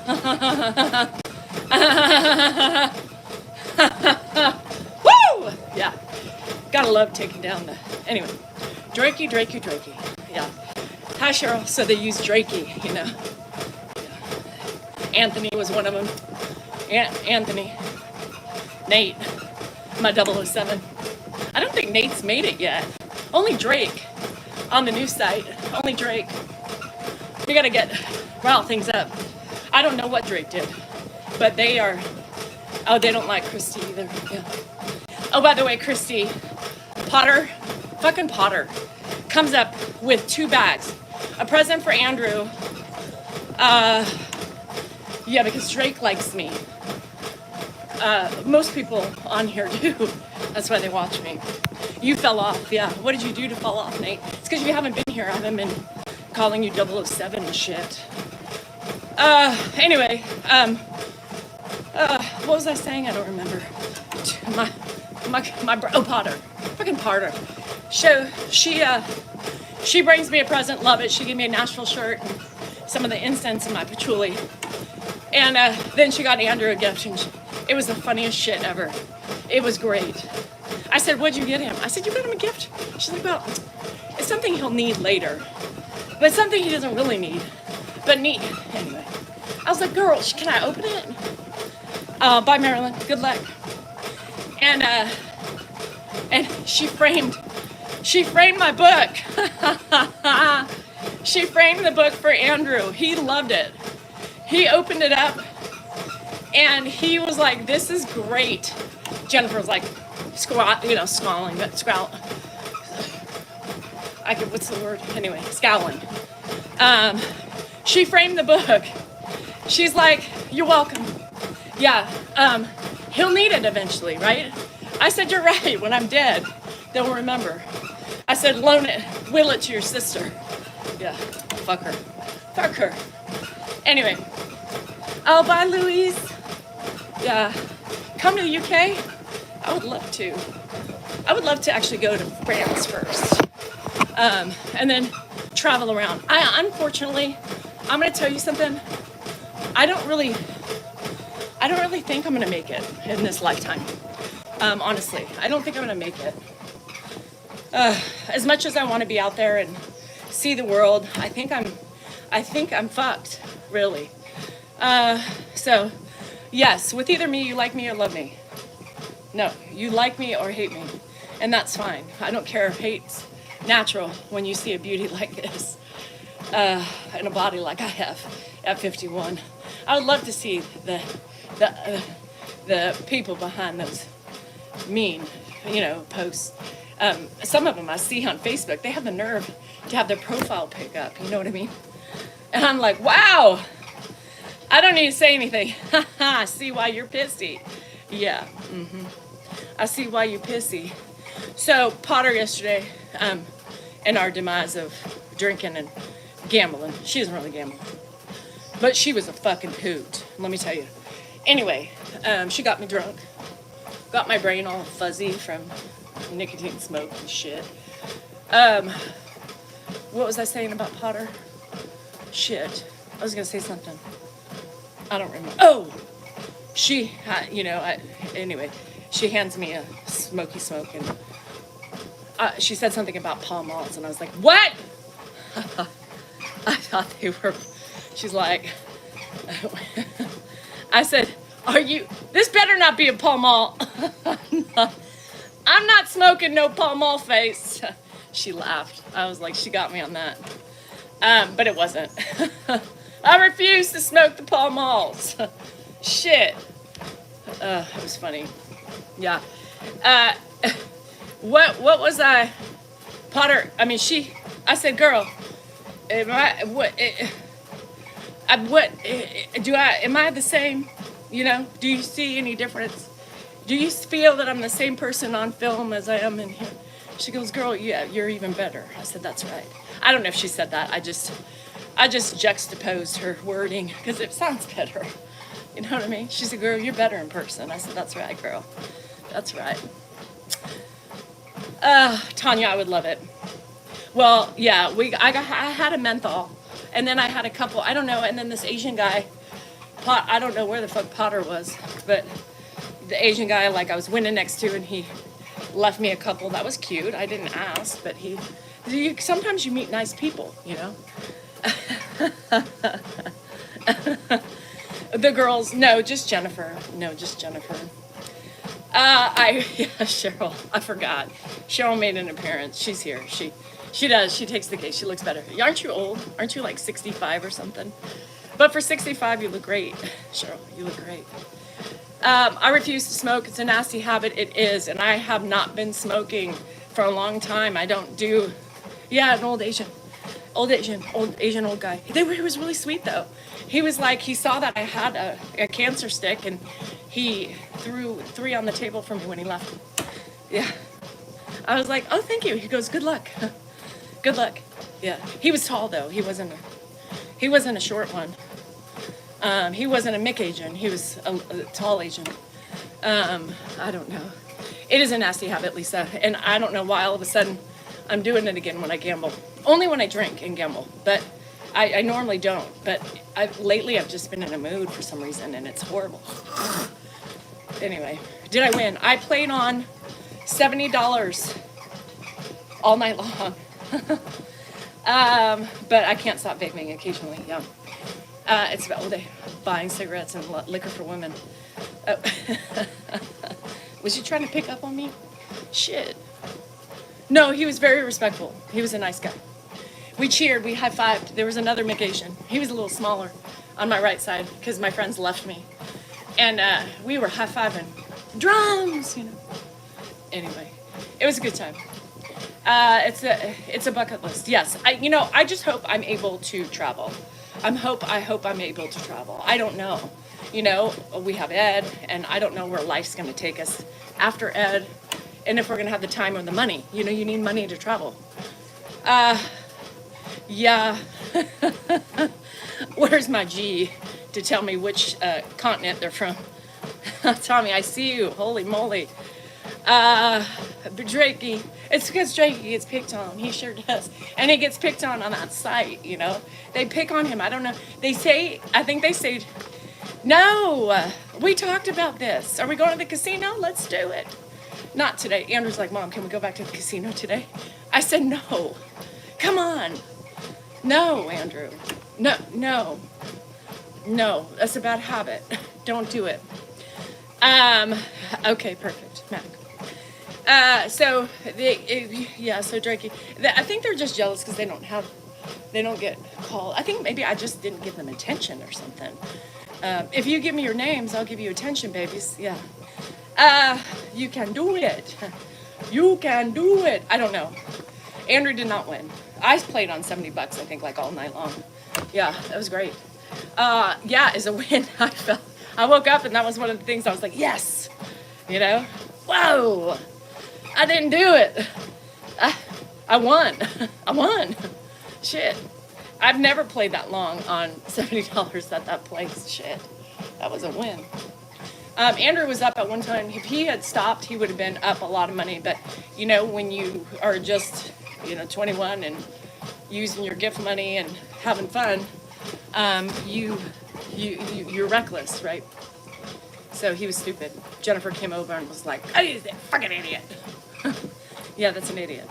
Woo! Yeah. Gotta love taking down the... Anyway. Drakey. Yeah. Hi, Cheryl. So they use Drakey, you know. Yeah. Anthony was one of them. Anthony. Nate. My 007. I don't think Nate's made it yet. Only Drake. On the new site. Only Drake. We gotta rile things up. I don't know what Drake did. But they are... Oh, they don't like Christy either. Yeah. Oh, by the way, Christy, fucking Potter, comes up with 2 bags. A present for Andrew. Yeah, because Drake likes me. Most people on here do. That's why they watch me. You fell off, yeah. What did you do to fall off, Nate? It's because you haven't been here. I haven't been calling you 007 and shit. Anyway, what was I saying? I don't remember. Potter. Fucking Potter. She brings me a present, love it. She gave me a Nashville shirt and some of the incense in my patchouli. And then she got Andrew a gift, and it was the funniest shit ever. It was great. I said, what'd you get him? I said, you got him a gift? She's like, well, it's something he'll need later. But it's something he doesn't really need. But neat. Anyway. I was like, girl, can I open it? Bye, Marilyn. Good luck. And she framed my book. She framed the book for Andrew. He loved it. He opened it up and he was like, this is great. Jennifer was like, scowling. What's the word? Anyway, scowling. She framed the book. She's like, you're welcome. Yeah, he'll need it eventually, right? I said, you're right. When I'm dead, they'll remember. I said, loan it, will it to your sister. Yeah, fuck her. Anyway. Oh, bye, Louise. Yeah, come to the UK. I would love to. I would love to actually go to France first. And then travel around. Unfortunately, I'm going to tell you something. I don't really think I'm going to make it in this lifetime. Honestly, I don't think I'm going to make it. As much as I want to be out there and see the world, I think I'm fucked, really. So, yes, with either me, you like me or love me. No, you like me or hate me, and that's fine. I don't care if hate's natural when you see a beauty like this, and a body like I have at 51. I would love to see the people behind those mean, posts. Some of them I see on Facebook, they have the nerve to have their profile pick up, you know what I mean? And I'm like, wow, I don't need to say anything. I see why you're pissy. Yeah, I see why you're pissy. So Potter yesterday, in our demise of drinking and gambling, she doesn't really gamble, but she was a fucking hoot, let me tell you. Anyway, she got me drunk, got my brain all fuzzy from nicotine smoke and shit. What was I saying about Potter? Shit, I was gonna say something. I don't remember. Oh, she, anyway, she hands me a smoky smoke, and she said something about Pall Malls, and I was like, what? I thought they were, she's like, I said, this better not be a Pall Mall. I'm not smoking no Pall Mall face. She laughed. I was like, she got me on that. But it wasn't. I refuse to smoke the Pall Malls. Shit. It was funny. Yeah. What was I? Potter, I said, girl, am I the same? You know, do you see any difference? Do you feel that I'm the same person on film as I am in here? She goes, girl, yeah, you're even better. I said, that's right. I don't know if she said that. I just juxtaposed her wording because it sounds better. You know what I mean? She said, girl, you're better in person. I said, that's right, girl. That's right. Tanya, I would love it. Well, yeah, I had a menthol, and then I had a couple, I don't know, and then this Asian guy, I don't know where the fuck Potter was, but the Asian guy, like I was winning next to, and he left me a couple. That was cute. I didn't ask, but sometimes you meet nice people, you know? The girls, no, just Jennifer. Cheryl, I forgot. Cheryl made an appearance. She's here. She does. She takes the case. She looks better. Aren't you old? Aren't you like 65 or something? But for 65, you look great. Cheryl, you look great. I refuse to smoke. It's a nasty habit. It is. And I have not been smoking for a long time. I don't do, an old Asian old guy. He was really sweet though. He was like, he saw that I had a cancer stick and he threw 3 on the table for me when he left. Yeah. I was like, oh, thank you. He goes, good luck. Good luck. Yeah. He was tall though. He wasn't a short one. He wasn't a Mick Asian. He was a tall Asian. I don't know. It is a nasty habit, Lisa. And I don't know why all of a sudden I'm doing it again when I gamble. Only when I drink and gamble. But I normally don't. But lately I've just been in a mood for some reason and it's horrible. Anyway, did I win? I played on $70 all night long. But I can't stop vaping occasionally, yeah. It's about buying cigarettes and liquor for women. Oh. Was he trying to pick up on me? Shit. No, he was very respectful. He was a nice guy. We cheered, we high-fived. There was another McAsian. He was a little smaller on my right side because my friends left me. And we were high-fiving. Drums, you know. Anyway, it was a good time. It's a bucket list. Yes, I just hope I'm able to travel. I hope I'm able to travel. I don't know. You know, we have Ed, and I don't know where life's going to take us after Ed, and if we're going to have the time or the money. You know, you need money to travel. Yeah. Where's my G to tell me which continent they're from? Tommy, I see you. Holy moly. Drakey. It's because Drakey gets picked on. He sure does. And he gets picked on that site, you know. They pick on him. I don't know. I think they say, no, we talked about this. Are we going to the casino? Let's do it. Not today. Andrew's like, Mom, can we go back to the casino today? I said, no. Come on. No, Andrew. No. That's a bad habit. Don't do it. Okay, perfect. Mac. So Drakey, I think they're just jealous because they don't get called. I think maybe I just didn't give them attention or something. If you give me your names, I'll give you attention, babies. Yeah. You can do it. You can do it. I don't know. Andrew did not win. I played on $70, I think, like all night long. Yeah, that was great. It's a win. I woke up and that was one of the things I was like, yes, you know, whoa, I didn't do it. I won. Shit. I've never played that long on $70 at that place. Shit. That was a win. Andrew was up at one time. If he had stopped, he would have been up a lot of money. But, you know, when you are just, 21 and using your gift money and having fun, you're reckless, right? So he was stupid. Jennifer came over and was like, oh, you fucking idiot. Yeah, that's an idiot.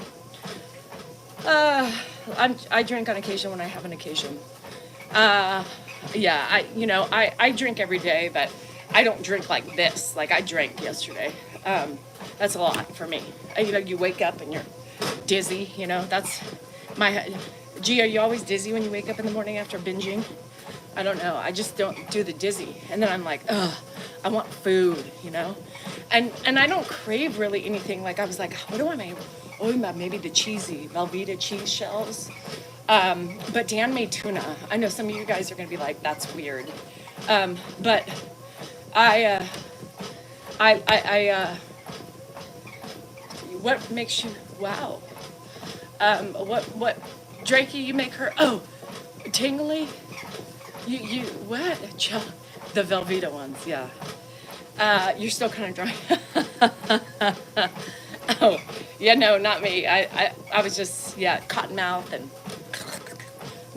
I drink on occasion when I have an occasion. Yeah, I drink every day, but I don't drink like this. Like I drank yesterday. That's a lot for me. You wake up and you're dizzy. That's my. Gee, are you always dizzy when you wake up in the morning after binging? I don't know. I just don't do the dizzy, and then I'm like, ugh, I want food. And I don't crave really anything. Like I was like, what do I make? Oh, maybe the cheesy Velveeta cheese shells. But Dan made tuna. I know some of you guys are gonna be like, that's weird. But I what makes you, wow. What, Drakey, you make her, oh, tingly? What? The Velveeta ones, yeah. You're still kind of dry. Oh, yeah, no, not me. I was just, yeah, cotton mouth and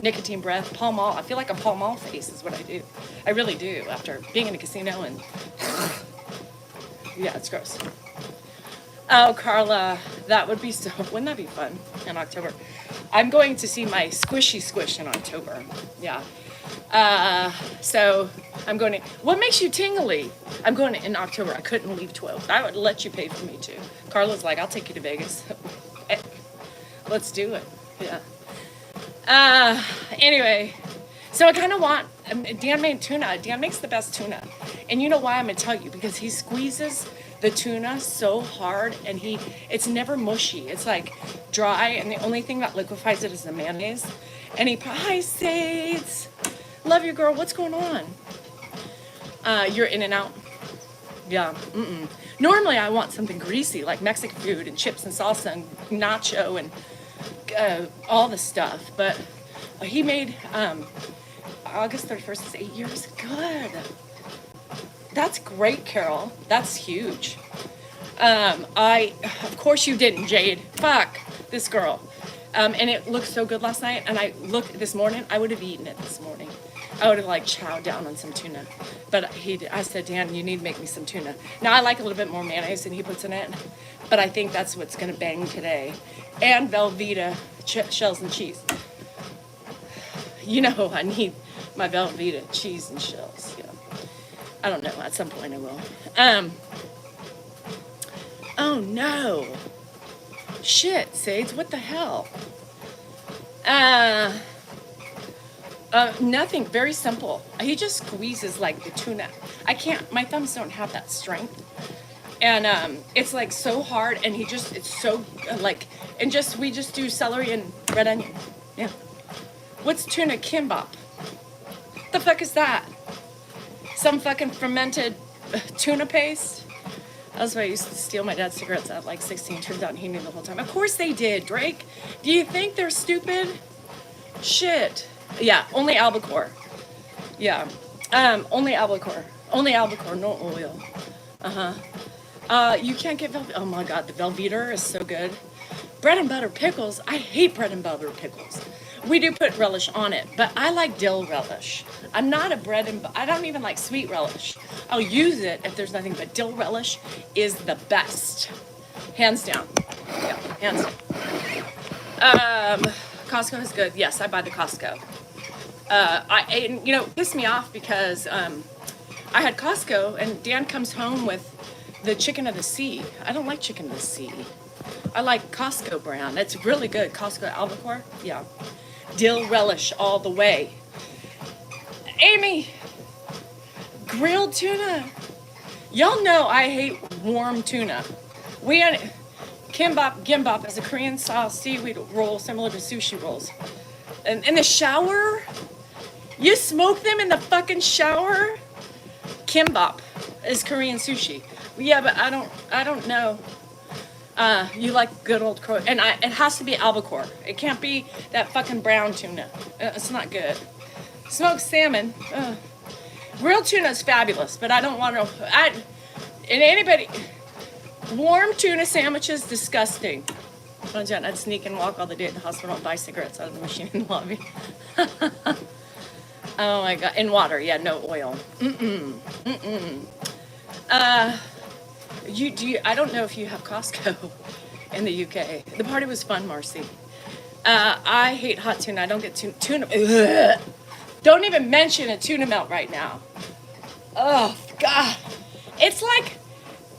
nicotine breath, Pall Mall. I feel like a Pall Mall face is what I do. I really do after being in a casino and, yeah, it's gross. Oh, Carla, that would be so, wouldn't that be fun in October? I'm going to see my Squishy Squish in October, yeah. So I'm going to, what makes you tingly? I'm going in October. I couldn't leave 12. I would let you pay for me too. Carla's like, I'll take you to Vegas. Let's do it. Yeah. Anyway, so I kind of want, Dan made tuna. Dan makes the best tuna. And you know why I'm going to tell you? Because he squeezes the tuna so hard and it's never mushy. It's like dry and the only thing that liquefies it is the mayonnaise. And hi, Sades. Love you, girl. What's going on? You're in and out? Yeah. Normally, I want something greasy, like Mexican food and chips and salsa and nacho and all the stuff. But he made August 31st is 8 years. Good. That's great, Carol. That's huge. Of course you didn't, Jade. Fuck this girl. And it looked so good last night. And I looked this morning. I would have eaten it this morning. I would have like chowed down on some tuna. But I said, Dan, you need to make me some tuna. Now I like a little bit more mayonnaise than he puts in it. But I think that's what's going to bang today. And Velveeta shells and cheese. I need my Velveeta cheese and shells. Yeah. I don't know. At some point I will. Oh no. Shit, Sage. What the hell? Nothing. Very simple. He just squeezes like the tuna. I can't. My thumbs don't have that strength. And it's like so hard. And it's so like. And we just do celery and red onion. Yeah. What's tuna kimbap? The fuck is that? Some fucking fermented tuna paste? That's why I used to steal my dad's cigarettes at like 16. Turns out he knew the whole time. Of course they did, Drake. Do you think they're stupid? Shit. Yeah, only albacore. Yeah. Only albacore. Only albacore, no oil. You can't get Velveeta. Oh my God, the Velveeta is so good. Bread and butter pickles. I hate bread and butter pickles. We do put relish on it, but I like dill relish. I'm not a I don't even like sweet relish. I'll use it if there's nothing, but dill relish is the best. Hands down. Yeah, hands down. Costco is good. Yes, I buy the Costco. It pissed me off because I had Costco and Dan comes home with the chicken of the sea. I don't like chicken of the sea. I like Costco brand. It's really good. Costco albacore. Yeah. Dill relish all the way. Amy, grilled tuna. Y'all know I hate warm tuna. We had gimbap is a Korean style seaweed roll similar to sushi rolls. And in the shower, you smoke them in the fucking shower. Kimbap is Korean sushi. Yeah, but I don't know. You like good old crow, and it has to be albacore. It can't be that fucking brown tuna. It's not good. Smoked salmon. Grilled tuna is fabulous, but I don't want to. Warm tuna sandwiches, disgusting. I'd sneak and walk all the day to the hospital and buy cigarettes out of the machine in the lobby. Oh my God! In water, yeah, no oil. I don't know if you have Costco. in the UK. The party was fun, Marcy. I hate hot tuna. I don't get tuna. Ugh. Don't even mention a tuna melt right now. Oh, God. It's like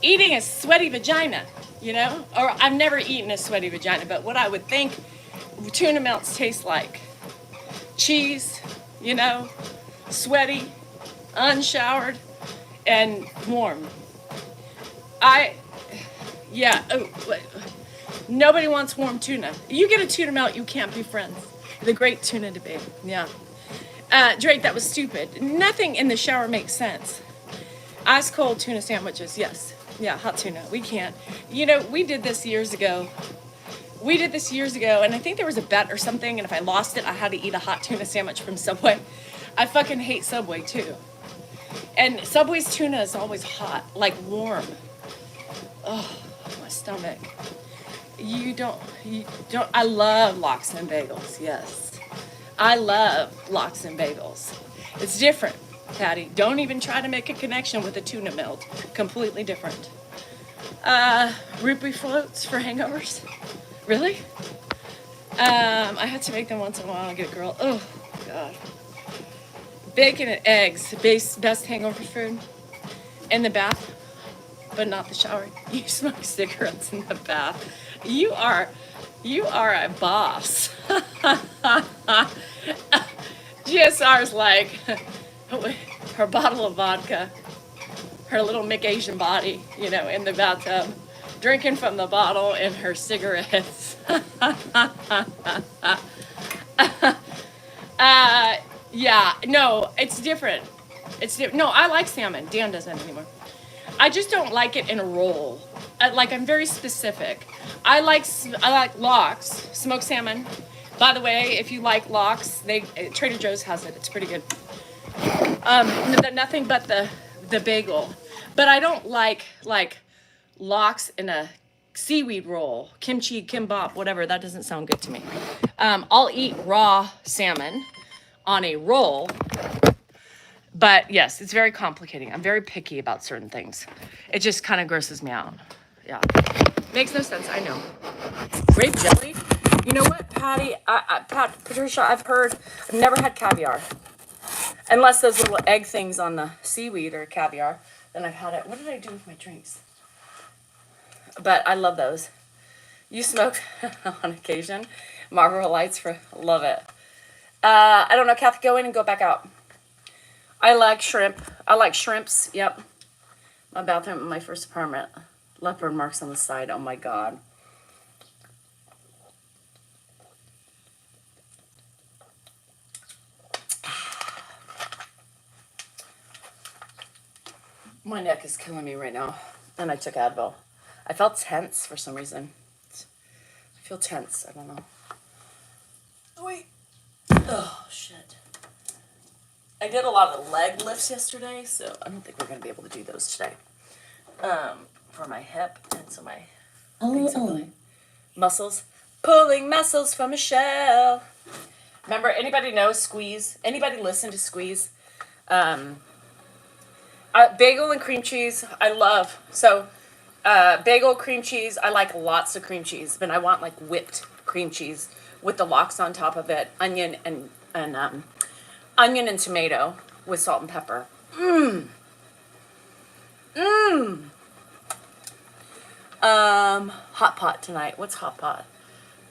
eating a sweaty vagina, you know? Or I've never eaten a sweaty vagina, but what I would think tuna melts taste like. Cheese, you know, sweaty, unshowered, and warm. Yeah, nobody wants warm tuna. You get a tuna melt, you can't be friends. The great tuna debate, yeah. Drake, that was stupid. Nothing in the shower makes sense. Ice cold tuna sandwiches, yes. Yeah, hot tuna, we can't. You know, we did this years ago, and I think there was a bet or something, and if I lost it, I had to eat a hot tuna sandwich from Subway. I fucking hate Subway, too. And Subway's tuna is always hot, like warm. Oh, my stomach. You don't, I love lox and bagels, yes. I love lox and bagels. It's different, Patty. Don't even try to make a connection with a tuna melt. Completely different. Rupee floats for hangovers. Really? I had to make them once in a while. I get a girl. Oh, God. Bacon and eggs, best hangover food. In the bath, but not the shower. You smoke cigarettes in the bath. You are a boss. GSR's like her bottle of vodka, her little McAsian body, you know, in the bathtub, drinking from the bottle and her cigarettes. Yeah, no, it's different. No, I like salmon. Dan doesn't anymore. I just don't like it in a roll. I'm very specific. I like lox, smoked salmon. By the way, if you like lox, Trader Joe's has it. It's pretty good. Nothing but the bagel. But I don't like lox in a seaweed roll, kimchi, kimbap, whatever. That doesn't sound good to me. I'll eat raw salmon on a roll. But yes, it's very complicating. I'm very picky about certain things. It just kind of grosses me out. Yeah. Makes no sense, I know. Grape jelly? You know what, Patty? Patricia, I've never had caviar. Unless those little egg things on the seaweed are caviar, then I've had it. What did I do with my drinks? But I love those. You smoke on occasion. Marlboro Lights love it. I don't know, Kathy, go in and go back out. I like shrimp. I like shrimps. Yep. My bathroom in my first apartment. Leopard marks on the side. Oh my God. My neck is killing me right now. And I took Advil. I felt tense for some reason. I feel tense. I don't know. Wait. Oh, shit. I did a lot of leg lifts yesterday, so I don't think we're going to be able to do those today. For my hip and so my muscles. Pulling muscles from a shell. Remember, anybody know Squeeze? Anybody listen to Squeeze? Bagel and cream cheese, I love. So, bagel, cream cheese, I like lots of cream cheese, but I want like whipped cream cheese with the lox on top of it, onion and tomato with salt and pepper. Hot pot tonight. What's hot pot?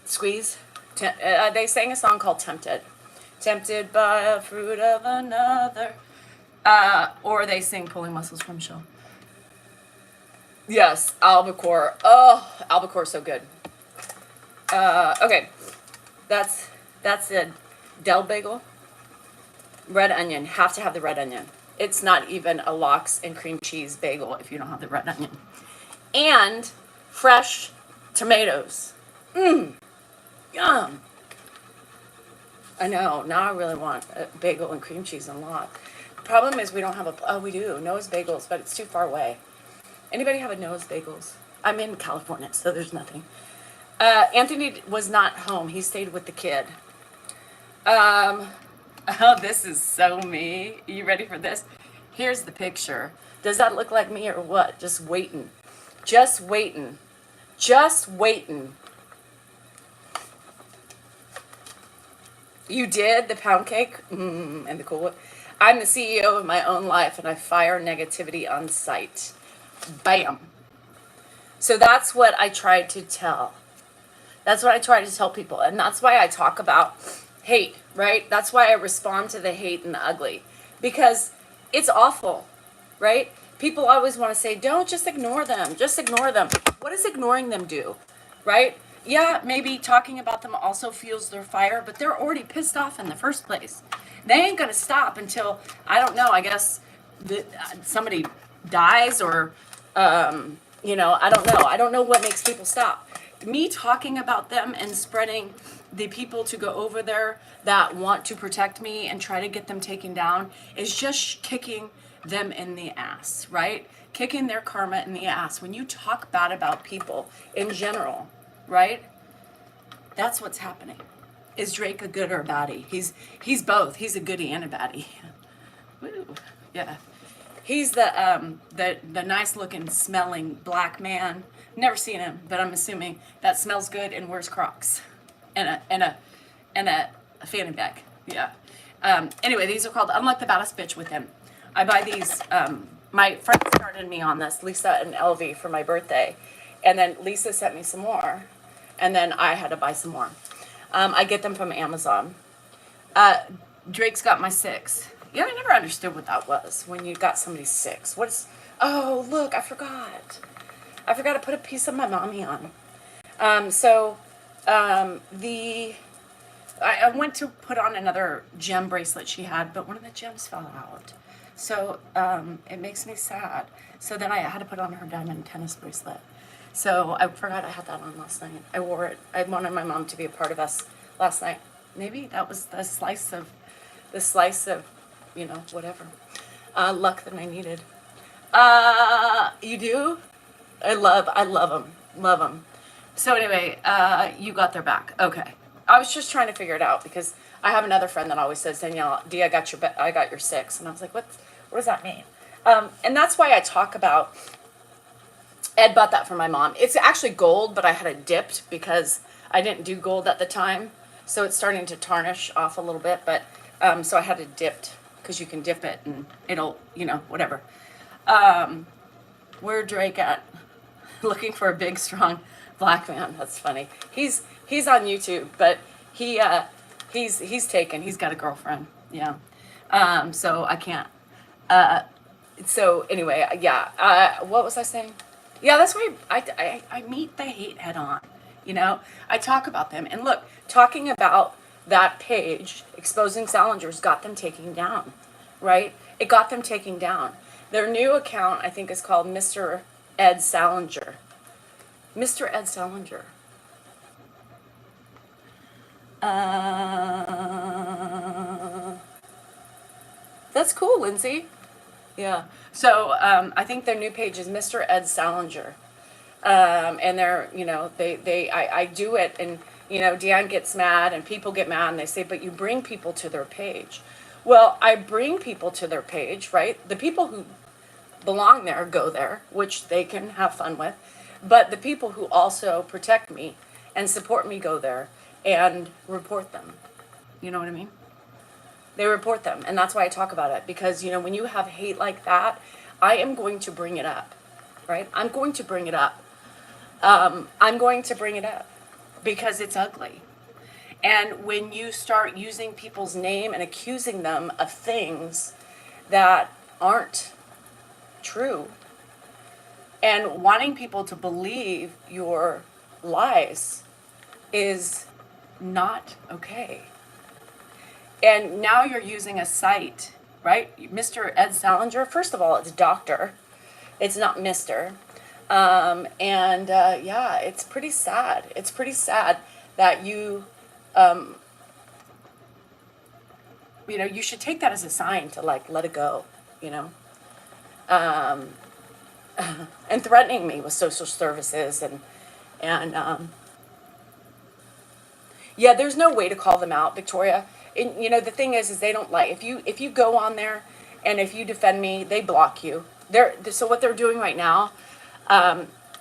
Squeeze. They sang a song called Tempted. Tempted by a fruit of another. Or they sing Pulling Muscles from Shell. Yes, albacore. Oh, albacore so good. Okay. That's a Del bagel. Red onion. Have to have the red onion. It's not even a lox and cream cheese bagel if you don't have the red onion. And fresh tomatoes. Yum. I know. Now I really want a bagel and cream cheese a lot. The problem is we don't have we do. Noah's Bagels, but it's too far away. Anybody have a Noah's Bagels? I'm in California, so there's nothing. Anthony was not home. He stayed with the kid. Oh, this is so me. Are you ready for this? Here's the picture. Does that look like me or what? Just waiting. Just waiting. You did the pound cake and the Cool Whip. I'm the CEO of my own life, and I fire negativity on sight. Bam. So that's what I tried to tell. That's what I try to tell people. And that's why I talk about hate, right? That's why I respond to the hate and the ugly. Because it's awful, right? People always want to say, don't just ignore them. Just ignore them. What does ignoring them do, right? Yeah, maybe talking about them also fuels their fire, but they're already pissed off in the first place. They ain't going to stop until, I don't know, I guess somebody dies or, I don't know. I don't know what makes people stop. Me talking about them and spreading the people to go over there that want to protect me and try to get them taken down is just kicking them in the ass, right? Kicking their karma in the ass. When you talk bad about people in general, right? That's what's happening. Is Drake a good or a baddie? He's both. He's a goodie and a baddie. Woo. Yeah. He's the nice looking smelling black man. Never seen him, but I'm assuming that smells good and wears Crocs and a fanny bag. Yeah. Anyway, these are called Unlike the Baddest Bitch with him. I buy these. My friend started me on this, Lisa and LV, for my birthday, and then Lisa sent me some more, and then I had to buy some more. I get them from Amazon. Drake's got my 6. Yeah, I never understood what that was when you got somebody's 6. What's? Oh, look, I forgot. I forgot to put a piece of my mommy on. I went to put on another gem bracelet she had, but one of the gems fell out. So it makes me sad. So then I had to put on her diamond tennis bracelet. So I forgot I had that on last night. I wore it. I wanted my mom to be a part of us last night. Maybe that was the slice of, whatever, luck that I needed. You do? I love them. So anyway, you got their back. Okay. I was just trying to figure it out because I have another friend that always says, Danielle, I got your 6. And I was like, what does that mean? And that's why I talk about, Ed bought that for my mom. It's actually gold, but I had it dipped because I didn't do gold at the time. So it's starting to tarnish off a little bit, but, so I had it dipped because you can dip it and it'll, whatever. Where Drake at? Looking for a big, strong black man. That's funny. He's on YouTube, but he's taken. He's got a girlfriend. Yeah. So I can't. So anyway, yeah. What was I saying? Yeah, that's why I meet the hate head on. I talk about them, and look, talking about that page, exposing Salingers, got them taken down, right? It got them taken down. Their new account, I think, is called Mr. Ed Salinger. Mr. Ed Salinger. That's cool, Lindsay. Yeah. So I think their new page is Mr. Ed Salinger. And they're, I do it, and, Deanne gets mad and people get mad and they say, but you bring people to their page. Well, I bring people to their page, right? The people who belong there go there, which they can have fun with. But the people who also protect me and support me go there and report them. You know what I mean? They report them. And that's why I talk about it. Because, when you have hate like that, I am going to bring it up. Right? I'm going to bring it up. Because it's ugly. And when you start using people's name and accusing them of things that aren't true, and wanting people to believe your lies is not okay. And now you're using a site, right? Mr. Ed Salinger, first of all, it's doctor. It's not Mr. Yeah, it's pretty sad. It's pretty sad that you you should take that as a sign to let it go, and threatening me with social services and yeah, there's no way to call them out, Victoria. And, the thing is they don't like, if you go on there and if you defend me, they block you. So what they're doing right now,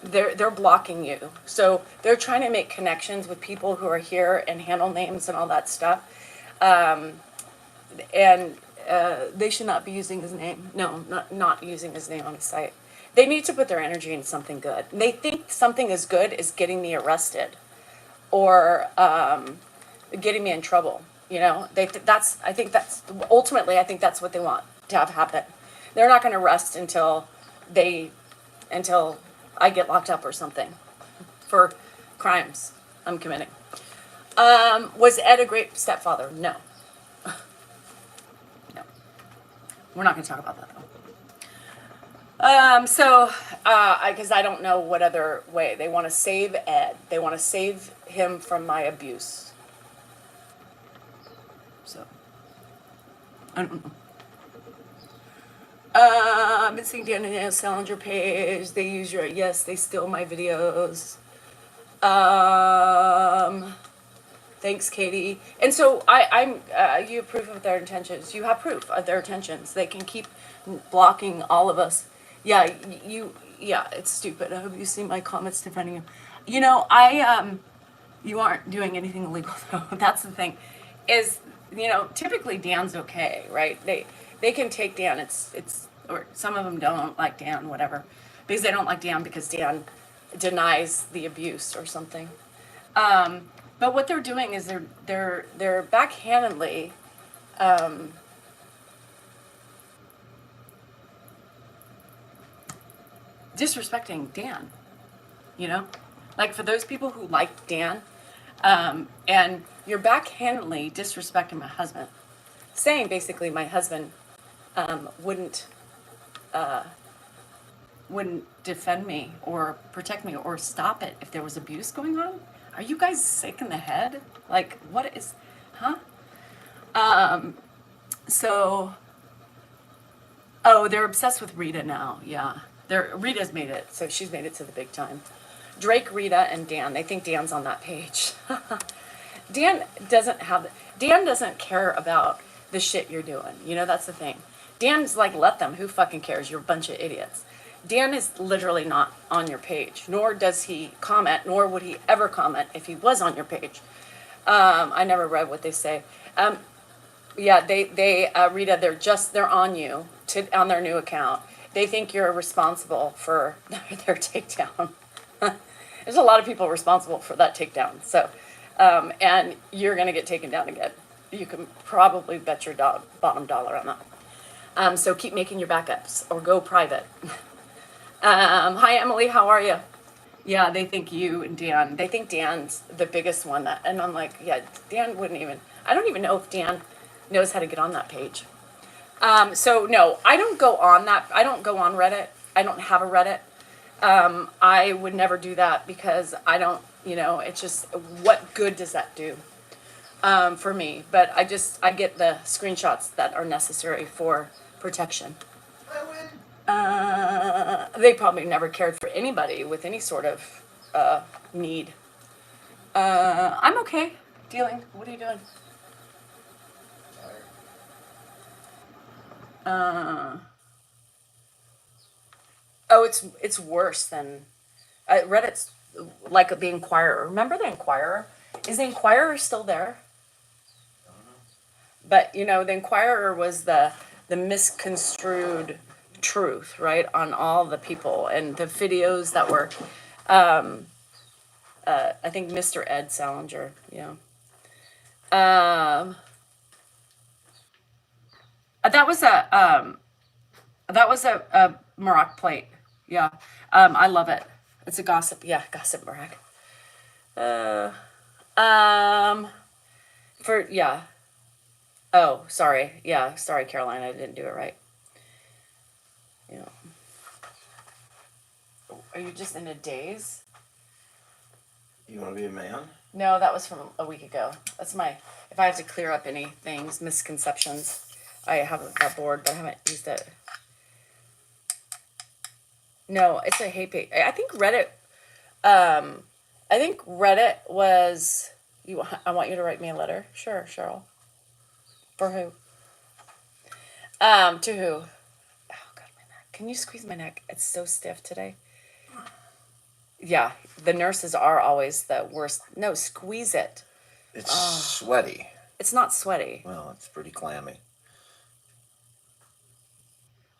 they're blocking you. So they're trying to make connections with people who are here and handle names and all that stuff. And they should not be using his name. No, not using his name on the site. They need to put their energy in something good. They think something is good is getting me arrested or getting me in trouble. You know, I think that's ultimately, I think that's what they want to have happen. They're not going to rest they, until I get locked up or something for crimes I'm committing. Was Ed a great stepfather? No. No. We're not going to talk about that though. Because I don't know what other way. They want to save Ed. They want to save him from my abuse. So, I don't know. I've been seeing Dan and Salinger page. They use yes, they steal my videos. Thanks, Katie. And so you approve of their intentions. You have proof of their intentions. They can keep blocking all of us. Yeah, yeah, it's stupid. I hope you see my comments defending you. You know, you aren't doing anything illegal though. That's the thing, is, typically Dan's okay, right? They can take Dan. Or some of them don't like Dan, whatever, because they don't like Dan because Dan denies the abuse or something. But what they're doing is they're backhandedly disrespecting Dan. Like for those people who like Dan, and you're backhandedly disrespecting my husband, saying basically my husband wouldn't defend me or protect me or stop it if there was abuse going on. Are you guys sick in the head? Like, what is, huh? So, oh, they're obsessed with Rita now. Yeah, Rita's made it, so she's made it to the big time. Drake, Rita, and Dan. They think Dan's on that page. Dan doesn't care about the shit you're doing. That's the thing. Dan's like, let them. Who fucking cares? You're a bunch of idiots. Dan is literally not on your page, nor does he comment, nor would he ever comment if he was on your page. I never read what they say. Yeah, Rita, they're on you on their new account. They think you're responsible for their takedown. There's a lot of people responsible for that takedown. So, and you're going to get taken down again. You can probably bet your bottom dollar on that. So keep making your backups or go private. Hi, Emily. How are you? Yeah, they think you and Dan. They think Dan's the biggest one. And I'm like, yeah, Dan wouldn't even. I don't even know if Dan knows how to get on that page. So no, I don't go on that. I don't go on Reddit. I don't have a Reddit. I would never do that because I don't. It's just, what good does that do for me? But I get the screenshots that are necessary for protection. They probably never cared for anybody with any sort of need. I'm okay dealing. What are you doing? Oh, it's worse than Reddit's like the Inquirer. Remember the Inquirer? Is the Inquirer still there? But the Inquirer was the misconstrued truth, right, on all the people and the videos that were I think Mr. Ed Salinger, that was a Maroc plate. Yeah. I love it. It's a gossip. Yeah, gossip Maroc. Yeah. Oh, sorry. Yeah, sorry, Caroline. I didn't do it right. Yeah. Are you just in a daze? You want to be a man? No, that was from a week ago. That's if I have to clear up any things, misconceptions, I have a board, but I haven't used it. No, it's a hate page. I think Reddit was, I want you to write me a letter. Sure, Cheryl. For who? To who? Oh, God, my neck. Can you squeeze my neck? It's so stiff today. Yeah, the nurses are always the worst. No, squeeze it. It's sweaty. It's not sweaty. Well, it's pretty clammy.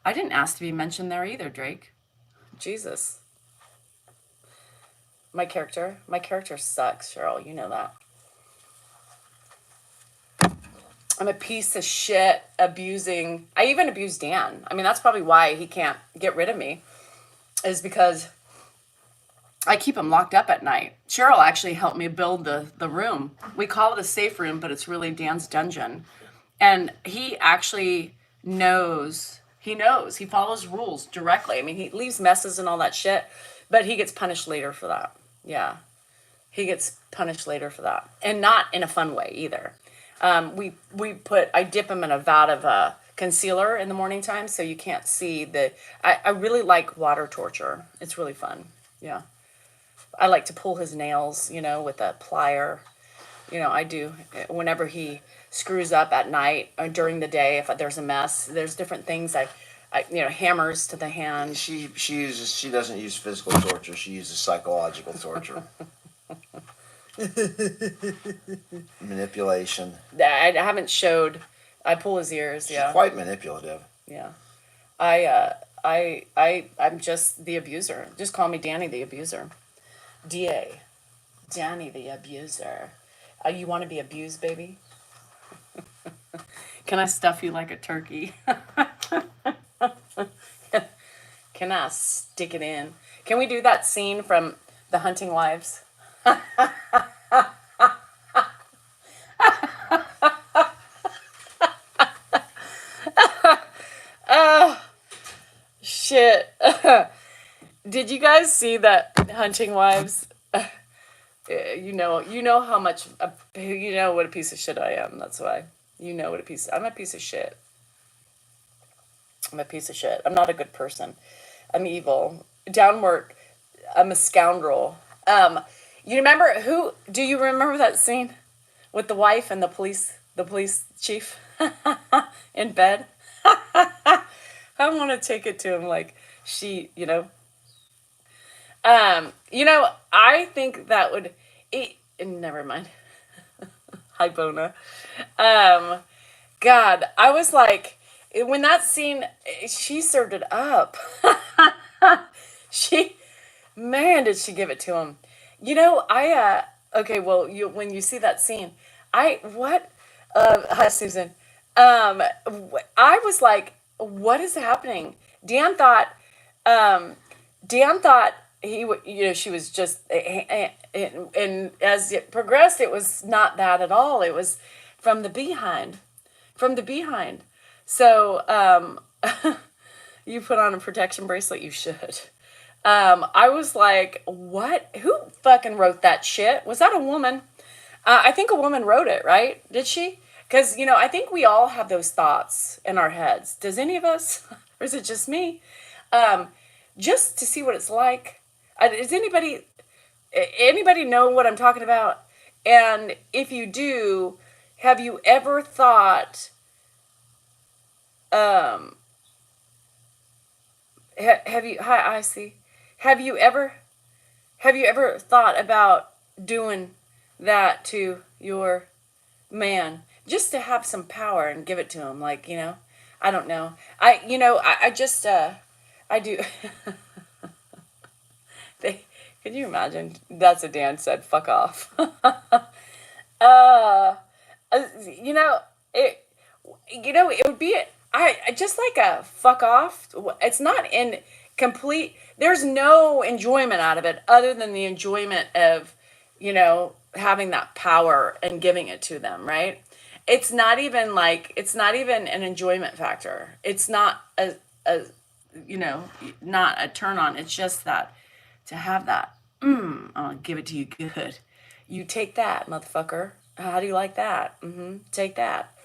I didn't ask to be mentioned there either, Drake. Jesus. My character sucks, Cheryl. You know that. I'm a piece of shit abusing. I even abuse Dan. I mean, that's probably why he can't get rid of me, is because I keep him locked up at night. Cheryl actually helped me build the room. We call it a safe room, but it's really Dan's dungeon. And he actually knows. He knows. He follows rules directly. I mean, he leaves messes and all that shit, but he gets punished later for that. Yeah. He gets punished later for that. And not in a fun way either. I dip him in a vat of concealer in the morning time so you can't see I really like water torture. It's really fun. Yeah. I like to pull his nails, with a plier. I do. Whenever he screws up at night or during the day, if there's a mess, there's different things hammers to the hand. She doesn't use physical torture. She uses psychological torture. Manipulation. I haven't showed. I pull his ears. She's Yeah. quite manipulative. Yeah. I'm just the abuser. Just call me Danny the abuser. DA. Danny the abuser. You want to be abused, baby? Can I stuff you like a turkey? Can I stick it in? Can we do that scene from The Hunting Wives? Shit. Did you guys see that Hunting Wives? You know how much, you know what a piece of shit I am. That's why. I'm a piece of shit. I'm a piece of shit. I'm not a good person. I'm evil. Downward. I'm a scoundrel. Do you remember that scene with the wife and the police chief in bed? I want to take it to him like I think that would, never mind. Hi, Bona. God, I was like, when that scene, she served it up. Man, did she give it to him. When you see that scene, hi, Susan. I was like, what is happening? Dan thought she was just, and as it progressed, it was not that at all. It was from the behind. So, you put on a protection bracelet, you should. I was like, what? Who fucking wrote that shit? Was that a woman? I think a woman wrote it, right? Did she? Because, I think we all have those thoughts in our heads. Does any of us? Or is it just me? Just to see what it's like. Does anybody know what I'm talking about? And if you do, have you ever thought, have you ever thought about doing that to your man just to have some power and give it to him? Like, I don't know. I do. Can you imagine? That's what Dan said. Fuck off. It would be, I just like a fuck off. It's not in complete, there's no enjoyment out of it other than the enjoyment of, having that power and giving it to them, right? It's not even an enjoyment factor. It's not not a turn on. It's just that to have that, I'll give it to you good. You take that, motherfucker. How do you like that? Take that.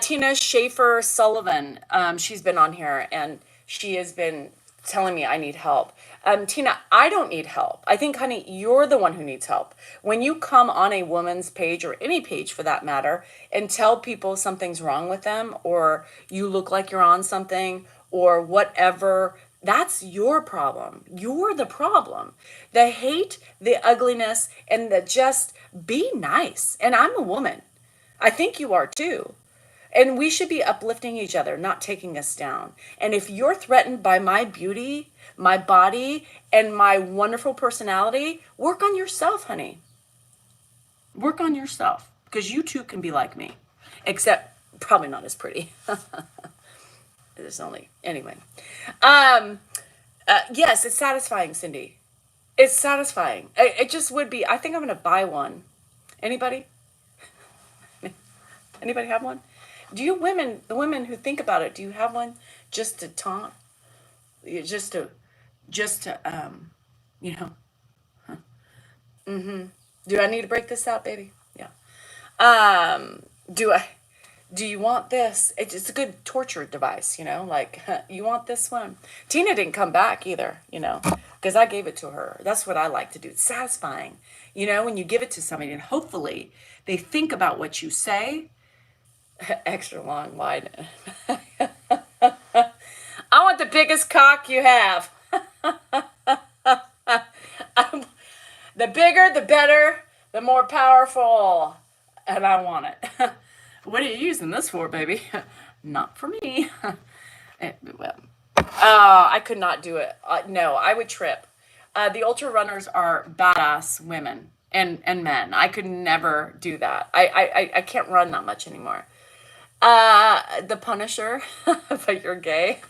Tina Schaefer Sullivan, she's been on here and she has been telling me I need help. Tina, I don't need help. I think, honey, you're the one who needs help. When you come on a woman's page or any page for that matter and tell people something's wrong with them or you look like you're on something or whatever That's your problem. You're the problem. The hate, the ugliness, and the just be nice. And I'm a woman. I think you are too. And we should be uplifting each other, not taking us down. And if you're threatened by my beauty, my body, and my wonderful personality, work on yourself, honey. Work on yourself, because you too can be like me, except probably not as pretty. It's only, anyway. Yes, it's satisfying, Cindy. It's satisfying. It just would be. I think I'm going to buy one. Anybody? Anybody have one? Do you women, the women who think about it, do you have one just to taunt? Just to, you know, do I need to break this out, baby? Yeah. Do I, do you want this? It's a good torture device, you know, like, you want this one? Tina didn't come back either, you know, because I gave it to her. That's what I like to do. It's satisfying, you know, when you give it to somebody and hopefully they think about what you say. Extra long, wide. I want the biggest cock you have. The bigger, the better, the more powerful. And I want it. What are you using this for, baby? Not for me. Well, I could not do it. No, I would trip. The ultra runners are badass women and men. I could never do that. I can't run that much anymore. The Punisher, but you're gay.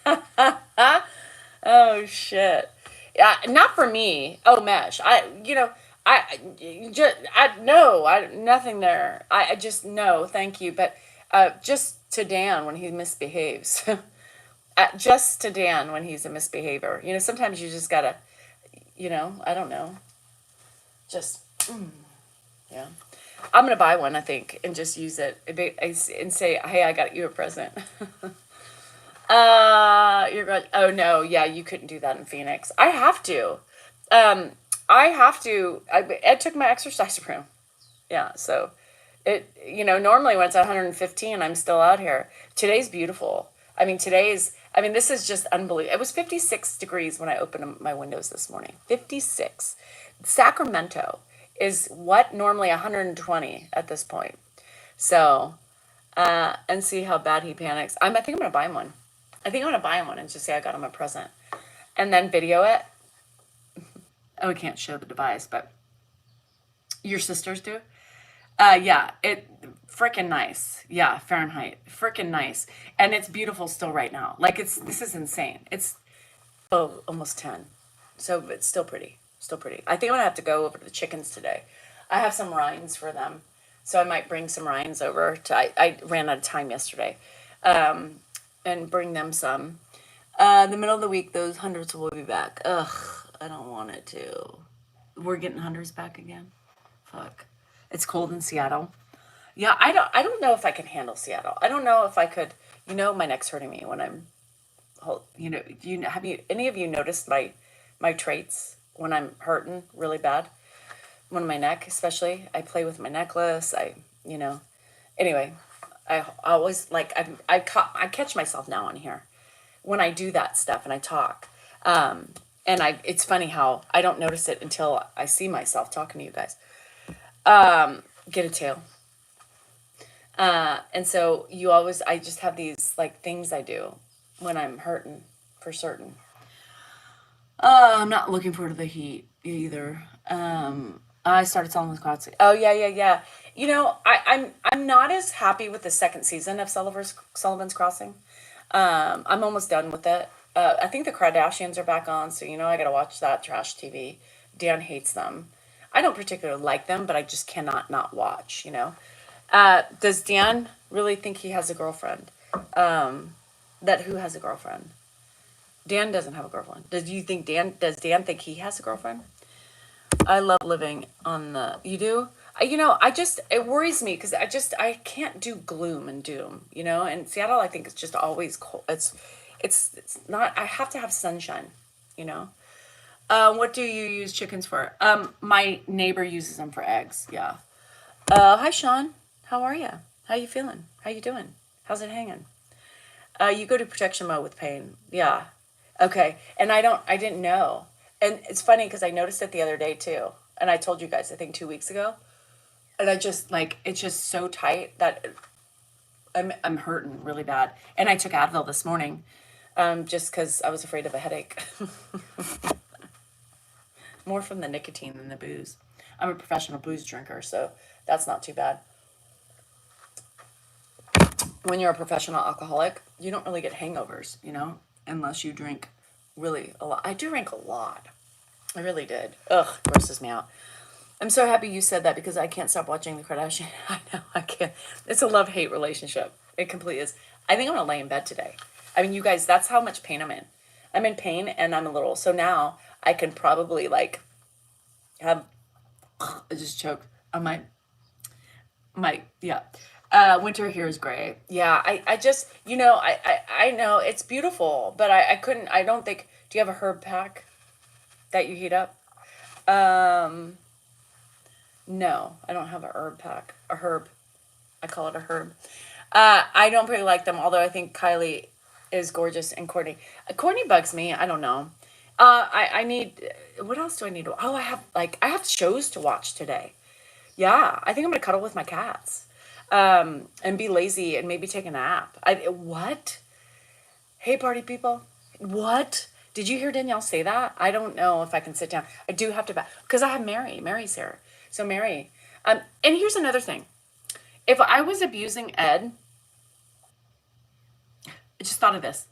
Oh shit. Yeah, not for me. Oh mesh. Nothing there. I just no, thank you. But just to Dan when he misbehaves. Just to Dan when he's a misbehavior. You know, sometimes you just gotta, you know, I don't know. Just, yeah. I'm gonna buy one, I think, and just use it and say, "Hey, I got you a present." You're going. Oh no, yeah, you couldn't do that in Phoenix. I have to. I took my exercise room. Yeah, so it. You know, normally when it's 115, I'm still out here. Today's beautiful. I mean, this is just unbelievable. It was 56 degrees when I opened my windows this morning. 56. Sacramento is what normally 120 at this point. So, and see how bad he panics. I think I'm gonna buy him one. I think I'm gonna buy him one and just say I got him a present, and then video it. Oh, we can't show the device, but your sisters do. Yeah, it freaking nice. Yeah, Fahrenheit, freaking nice, and it's beautiful still right now. Like this is insane. It's almost 10, so it's still pretty. Still pretty. I think I'm gonna have to go over to the chickens today. I have some rinds for them, so I might bring some rinds over. I ran out of time yesterday, and bring them some. The middle of the week, those hundreds will be back. Ugh, I don't want it to. We're getting hundreds back again. Fuck. It's cold in Seattle. Yeah, I don't know if I can handle Seattle. I don't know if I could. You know, my neck's hurting me when I'm. You know, have any of you noticed my traits? When I'm hurting really bad, when my neck, especially, I play with my necklace. Anyway, I always like I catch myself now on here when I do that stuff and I talk, and it's funny how I don't notice it until I see myself talking to you guys. Get a tail, and so I just have these like things I do when I'm hurting for certain. I'm not looking forward to the heat either. I started Sullivan's Crossing. Oh yeah. You know, I'm not as happy with the second season of Sullivan's Crossing. I'm almost done with it. I think the Kardashians are back on, so you know I gotta watch that trash TV. Dan hates them. I don't particularly like them, but I just cannot not watch. You know. Does Dan really think he has a girlfriend? Who has a girlfriend? Dan doesn't have a girlfriend. Does Dan think he has a girlfriend? I love living on the, you do? It worries me because I can't do gloom and doom, you know? And Seattle, I think it's just always cold. It's not, I have to have sunshine, you know? What do you use chickens for? My neighbor uses them for eggs. Yeah. Hi, Sean. How are you? How you feeling? How you doing? How's it hanging? You go to protection mode with pain. Yeah. Okay. And I didn't know. And it's funny because I noticed it the other day too. And I told you guys, I think 2 weeks ago. And I just like, it's just so tight that I'm hurting really bad. And I took Advil this morning, just because I was afraid of a headache. More from the nicotine than the booze. I'm a professional booze drinker, so that's not too bad. When you're a professional alcoholic, you don't really get hangovers, unless you drink really a lot. I do drink a lot. I really did. Ugh, grosses me out. I'm so happy you said that because I can't stop watching the Kardashians. I know, I can't. It's a love-hate relationship. It completely is. I think I'm gonna lay in bed today. I mean, you guys, that's how much pain I'm in. I'm in pain and I'm a little. So now I can probably like have. I just choked on my yeah. Winter here is great. Yeah, I just I know it's beautiful, but I couldn't. I don't think. Do you have a herb pack that you heat up? Um, no, I don't have a herb pack. A herb. I call it a herb. I don't really like them, although I think Kylie is gorgeous and Courtney. Courtney bugs me. I don't know. I need. What else do I need to? Oh, I have shows to watch today. Yeah, I think I'm gonna cuddle with my cats, and be lazy and maybe take a nap. What? Hey, party people. What? Did you hear Danielle say that? I don't know if I can sit down. I do have to because I have Mary. Mary's here. So Mary. And here's another thing. If I was abusing Ed, I just thought of this.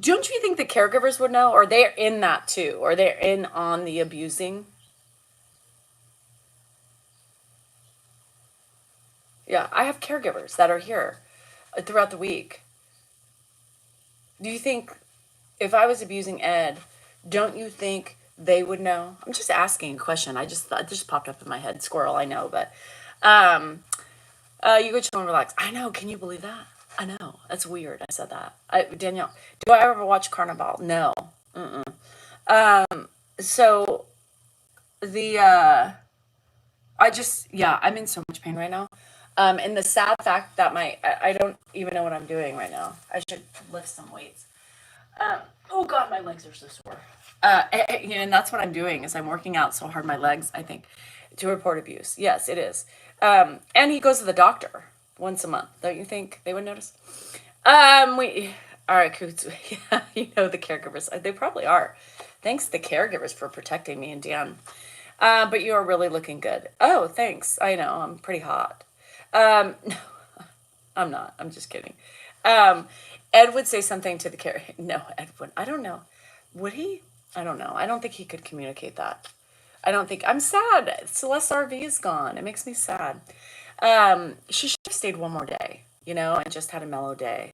Don't you think the caregivers would know? Or they're in that too? Or they're in on the abusing? Yeah, I have caregivers that are here throughout the week. Do you think if I was abusing Ed, don't you think they would know? I'm just asking a question. I just thought it just popped up in my head. Squirrel, I know, but um, you go chill and relax. I know. Can you believe that? I know. That's weird. I said that. Danielle, do I ever watch Carnival? No. Mm-mm. So the I'm in so much pain right now. And the sad fact that I don't even know what I'm doing right now. I should lift some weights. Oh God, my legs are so sore. And that's what I'm doing is I'm working out so hard my legs, I think, to report abuse. Yes, it is. And he goes to the doctor once a month. Don't you think they would notice? All right, Coots. Yeah, the caregivers. They probably are. Thanks to the caregivers for protecting me and Dan. But you are really looking good. Oh, thanks. I know, I'm pretty hot. No, I'm not. I'm just kidding. Ed would say something to the No, Ed would. I don't know. Would he? I don't know. I don't think he could communicate that. I don't think. I'm sad. Celeste RV is gone. It makes me sad. She should have stayed one more day, and just had a mellow day.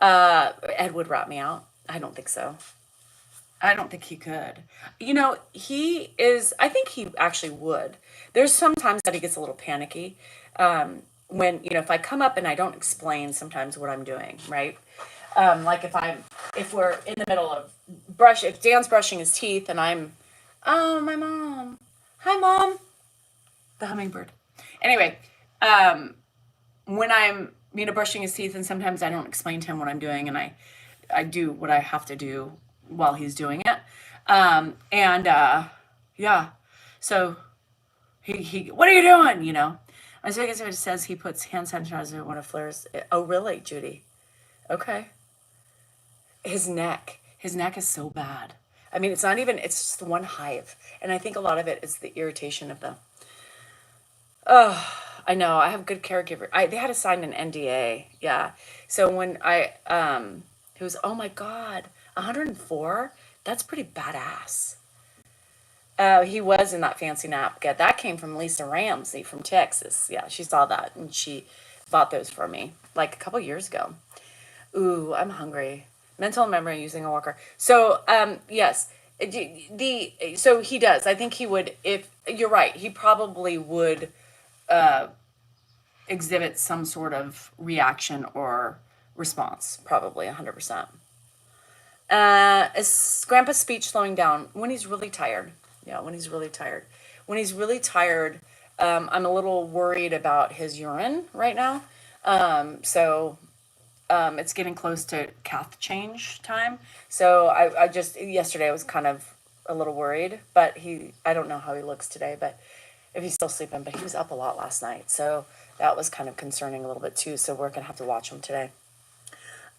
Ed would rat me out. I don't think so. I don't think he could. He is, I think he actually would. There's sometimes that he gets a little panicky. When, if I come up and I don't explain sometimes what I'm doing, right? Like if we're in the middle of if Dan's brushing his teeth and oh, my mom. Hi, Mom. The hummingbird. Anyway, when I'm, brushing his teeth and sometimes I don't explain to him what I'm doing and I do what I have to do while he's doing it. Yeah. So he what are you doing? I guess it says he puts hand sanitizer when it flares. Oh, really, Judy? Okay. His neck is so bad. It's not even, it's just the one hive. And I think a lot of it is the irritation of them. Oh, I know. I have good caregiver. They had to sign an NDA. Yeah. So when he was, oh my God, 104? That's pretty badass. He was in that fancy napkin. That came from Lisa Ramsey from Texas. Yeah, she saw that and she bought those for me like a couple years ago. Ooh, I'm hungry. Mental memory using a walker. So, yes, so he does. I think he would. If you're right, he probably would exhibit some sort of reaction or response. Probably 100%. Is Grandpa's speech slowing down when he's really tired? Yeah, when he's really tired. When he's really tired, I'm a little worried about his urine right now. So it's getting close to cath change time. So I just, yesterday I was kind of a little worried, but I don't know how he looks today, but if he's still sleeping, but he was up a lot last night. So that was kind of concerning a little bit too. So we're going to have to watch him today.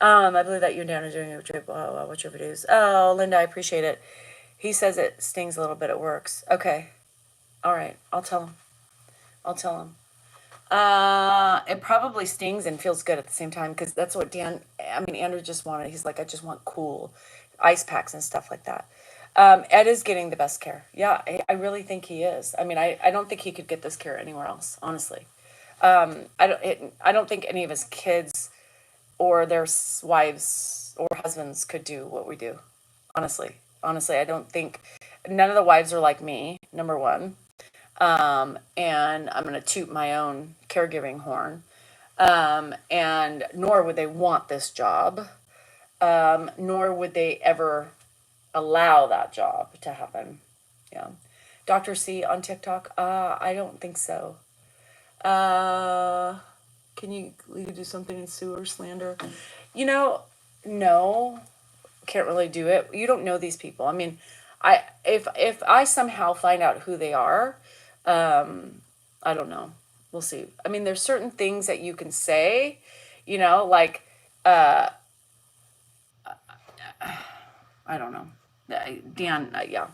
I believe that you and Dan are doing a trip. Oh, I'll watch your videos. Oh, Linda, I appreciate it. He says it stings a little bit. It works. Okay. All right. I'll tell him. I'll tell him. It probably stings and feels good at the same time, because that's what Andrew just wanted. He's like, I just want cool ice packs and stuff like that. Ed is getting the best care. Yeah, I really think he is. I mean, I don't think he could get this care anywhere else, honestly. I don't think any of his kids or their wives or husbands could do what we do. Honestly, I don't think none of the wives are like me, number one. And I'm going to toot my own caregiving horn. And nor would they want this job. Nor would they ever allow that job to happen. Yeah. Dr. C on TikTok? I don't think so. Can you do something in sewer slander? No, can't really do it. You don't know these people. I mean, if I somehow find out who they are, I don't know. We'll see. I mean, there's certain things that you can say, like, I don't know. Dan, yeah.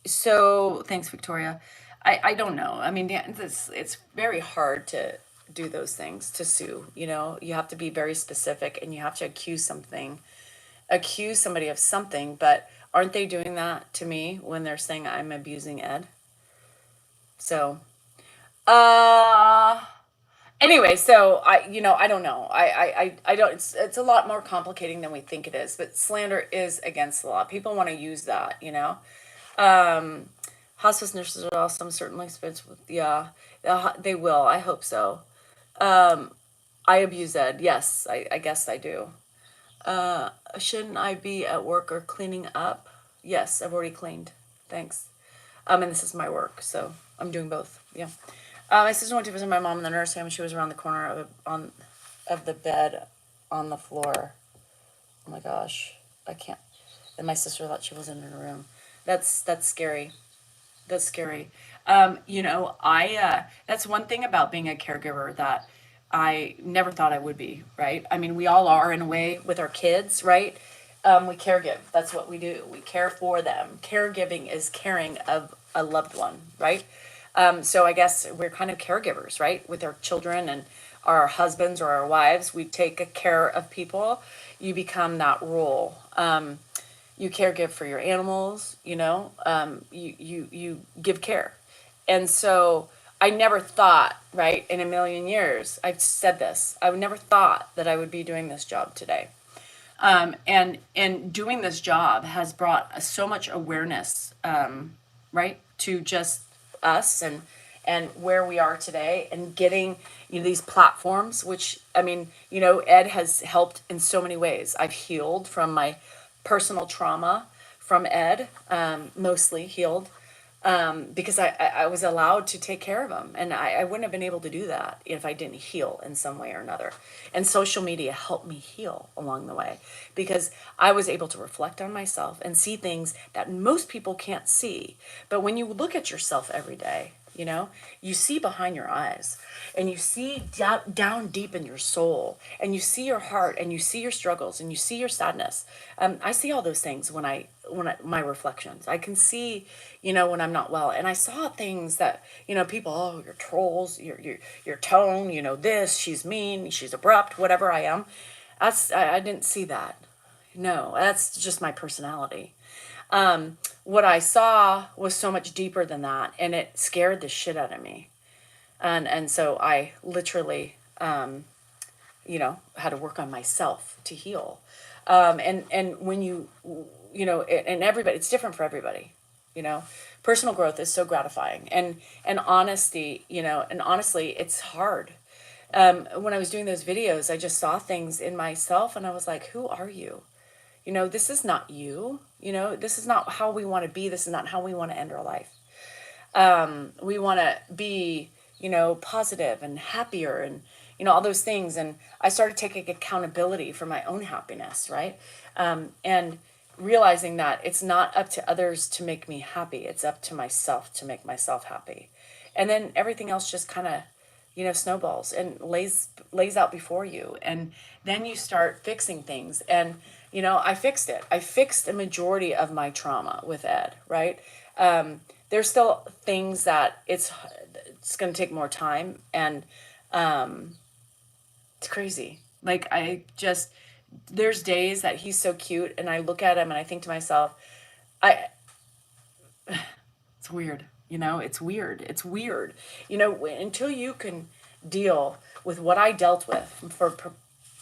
So thanks, Victoria. I don't know. I mean, Dan, it's very hard to do those things, to sue. You have to be very specific, and you have to accuse somebody of something. But aren't they doing that to me when they're saying I'm abusing Ed? So, anyway, so I don't know. I don't. It's a lot more complicating than we think it is. But slander is against the law. People want to use that. Hospice nurses are awesome. Certainly, yeah, they will. I hope so. I abuse Ed. Yes, I guess I do. Shouldn't I be at work or cleaning up? Yes, I've already cleaned. Thanks. And this is my work, so I'm doing both. Yeah. My sister went to visit my mom in the nursing home. She was around the corner of the bed on the floor. Oh my gosh, I can't. And my sister thought she wasn't in her room. That's scary. That's scary. That's one thing about being a caregiver that I never thought I would be, right? I mean, we all are in a way with our kids, right? We caregive. That's what we do. We care for them. Caregiving is caring of a loved one, right? So I guess we're kind of caregivers, right? With our children and our husbands or our wives, we take care of people. You become that role. You caregive for your animals, you give care. And so I never thought, right, in a million years, I've said this, I never thought that I would be doing this job today. And doing this job has brought so much awareness, right, to just us and where we are today, and getting these platforms, which I mean, Ed has helped in so many ways. I've healed from my personal trauma from Ed, mostly healed, because I was allowed to take care of him, and I wouldn't have been able to do that if I didn't heal in some way or another. And social media helped me heal along the way, because I was able to reflect on myself and see things that most people can't see. But when you look at yourself every day, you see behind your eyes, and you see down deep in your soul, and you see your heart, and you see your struggles, and you see your sadness. I see all those things when my reflections. I can see, when I'm not well, and I saw things that, people, oh, you're trolls, your tone, this, she's mean, she's abrupt, whatever I am. I didn't see that. No, that's just my personality. What I saw was so much deeper than that, and it scared the shit out of me. And so I literally, had to work on myself to heal. And when and everybody, it's different for everybody. Personal growth is so gratifying, and honesty, and honestly, it's hard. When I was doing those videos, I just saw things in myself, and I was like, who are you? This is not you. This is not how we want to be. This is not how we want to end our life. We want to be, positive and happier, and, all those things. And I started taking accountability for my own happiness, right? And realizing that it's not up to others to make me happy. It's up to myself to make myself happy. And then everything else just kind of, snowballs and lays out before you. And then you start fixing things. And, I fixed it. I fixed a majority of my trauma with Ed, right? There's still things that it's going to take more time. And it's crazy. Like, there's days that he's so cute and I look at him and I think to myself, it's weird. It's weird. It's weird. Until you can deal with what I dealt with for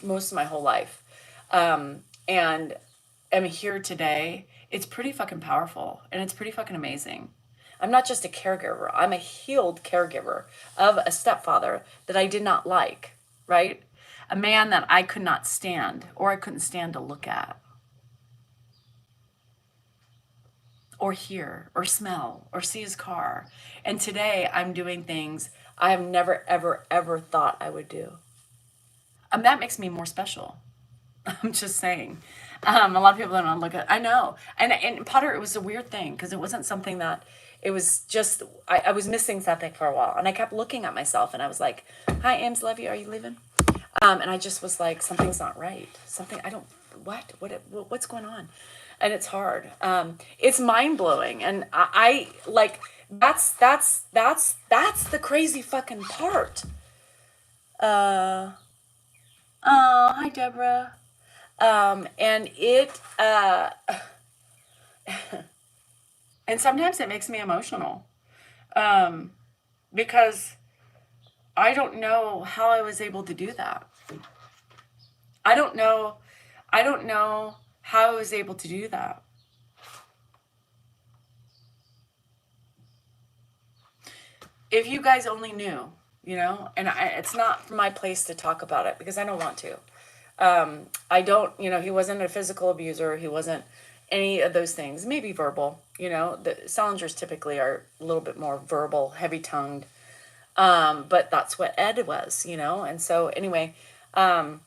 most of my whole life, and am here today, it's pretty fucking powerful and it's pretty fucking amazing. I'm not just a caregiver. I'm a healed caregiver of a stepfather that I did not like, right? A man that I could not stand, or I couldn't stand to look at, or hear, or smell, or see his car. And today I'm doing things I have never, ever, ever thought I would do. That makes me more special. I'm just saying. A lot of people don't look at, I know. And Potter, it was a weird thing because it wasn't something that, it was just, I was missing something for a while. And I kept looking at myself and I was like, hi, Ames, love you. Are you leaving? And I just was like, something's not right. What's going on? And it's hard. It's mind blowing. And I like, that's the crazy fucking part. Oh, hi, Deborah. And and sometimes it makes me emotional. Because I don't know how I was able to do that. I don't know how I was able to do that. If you guys only knew, and it's not my place to talk about it because I don't want to. I don't, he wasn't a physical abuser. He wasn't any of those things, maybe verbal, the Salingers typically are a little bit more verbal, heavy tongued. But that's what Ed was, and so anyway, I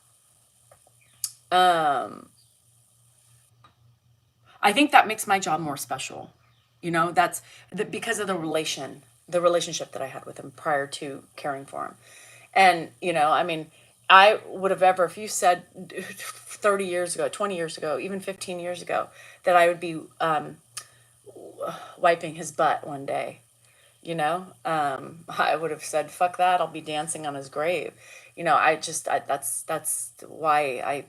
think that makes my job more special. That's because of the relationship that I had with him prior to caring for him. And, I mean, I would have ever, if you said 30 years ago, 20 years ago, even 15 years ago, that I would be wiping his butt one day, I would have said, fuck that. I'll be dancing on his grave. That's why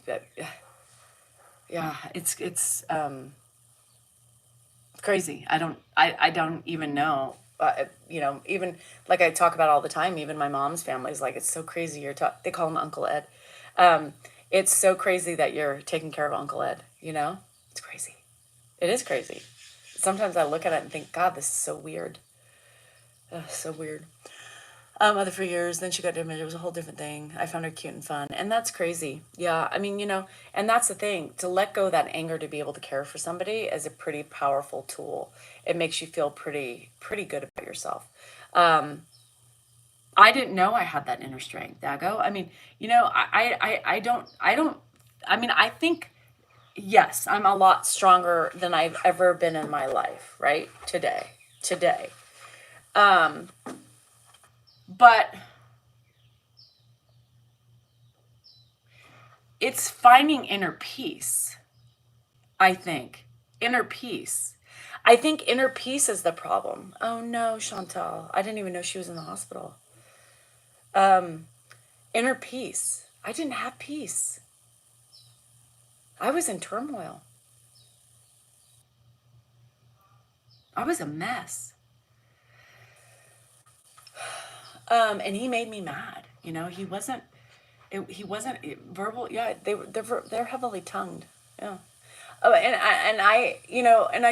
yeah, it's crazy. I don't even know. Even like I talk about all the time, even my mom's family is like, it's so crazy. They call him Uncle Ed. It's so crazy that you're taking care of Uncle Ed, it's crazy. It is crazy. Sometimes I look at it and think, God, this is so weird. So weird. Other for years, then she got dementia. It was a whole different thing. I found her cute and fun, and that's crazy. Yeah, I mean, and that's the thing. To let go of that anger to be able to care for somebody is a pretty powerful tool. It makes you feel pretty good about yourself. I didn't know I had that inner strength, Dago. I mean, I don't. I mean, I think yes, I'm a lot stronger than I've ever been in my life. Right today. But it's finding inner peace, I think. Inner peace. I think inner peace is the problem. Oh no, Chantal. I didn't even know she was in the hospital. Inner peace. I didn't have peace. I was in turmoil. I was a mess. And he made me mad. He wasn't verbal. Yeah, they're heavily tongued. Yeah. Oh, and I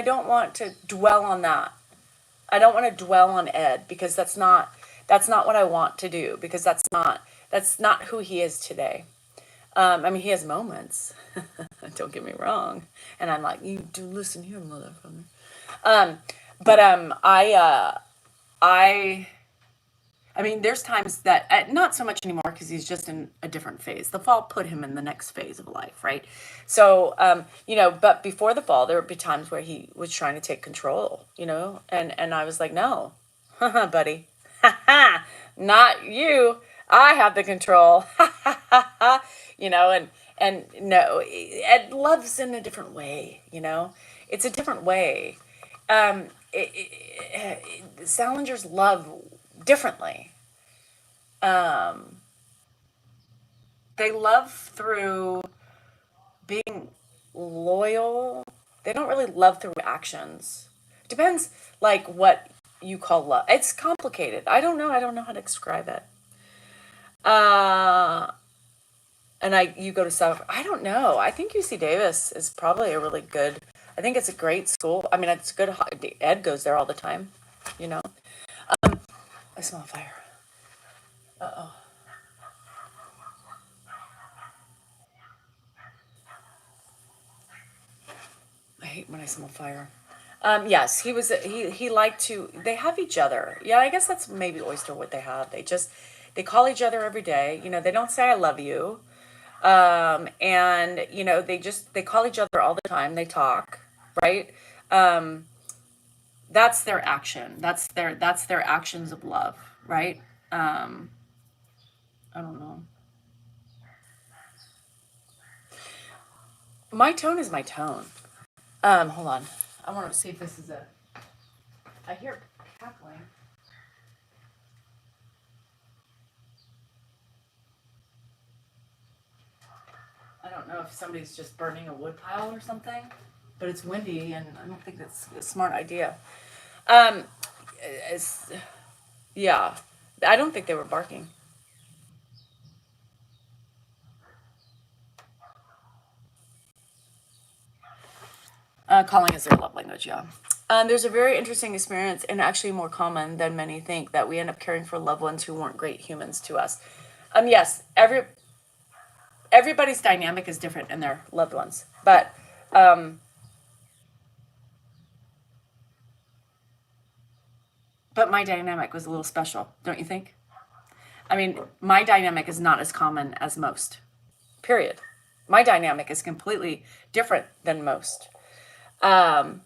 don't want to dwell on that. I don't want to dwell on Ed because that's not what I want to do because that's not who he is today. I mean, he has moments. Don't get me wrong. And I'm like, you do listen here, motherfucker. I mean, there's times that, not so much anymore because he's just in a different phase. The fall put him in the next phase of life, right? So, but before the fall, there would be times where he was trying to take control, and I was like, no, buddy, not you. I have the control, and no, it loves in a different way, it's a different way. Salingers love differently. They love through being loyal. They don't really love through actions. Depends, like, what you call love. It's complicated. I don't know. I don't know how to describe it. And you go to South. I don't know. I think UC Davis is probably a really good. I think it's a great school. I mean, it's good. Ed goes there all the time. You know. I smell fire. Uh-oh. I hate when I smell fire. Yes, he liked to, they have each other. Yeah, I guess that's maybe Oyster what they have. They call each other every day. They don't say I love you. And they call each other all the time. They talk, right? That's their action. That's their actions of love, right? I don't know. My tone is my tone. Hold on. I want to see if this is I hear cackling. I don't know if somebody's just burning a wood pile or something, but it's windy and I don't think that's a smart idea. Um, yeah, I don't think they were barking. Calling is their love language, yeah. There's a very interesting experience, and actually more common than many think, that we end up caring for loved ones who weren't great humans to us. Yes, everybody's dynamic is different in their loved ones, but my dynamic was a little special, don't you think? I mean, my dynamic is not as common as most. Period. My dynamic is completely different than most. Um,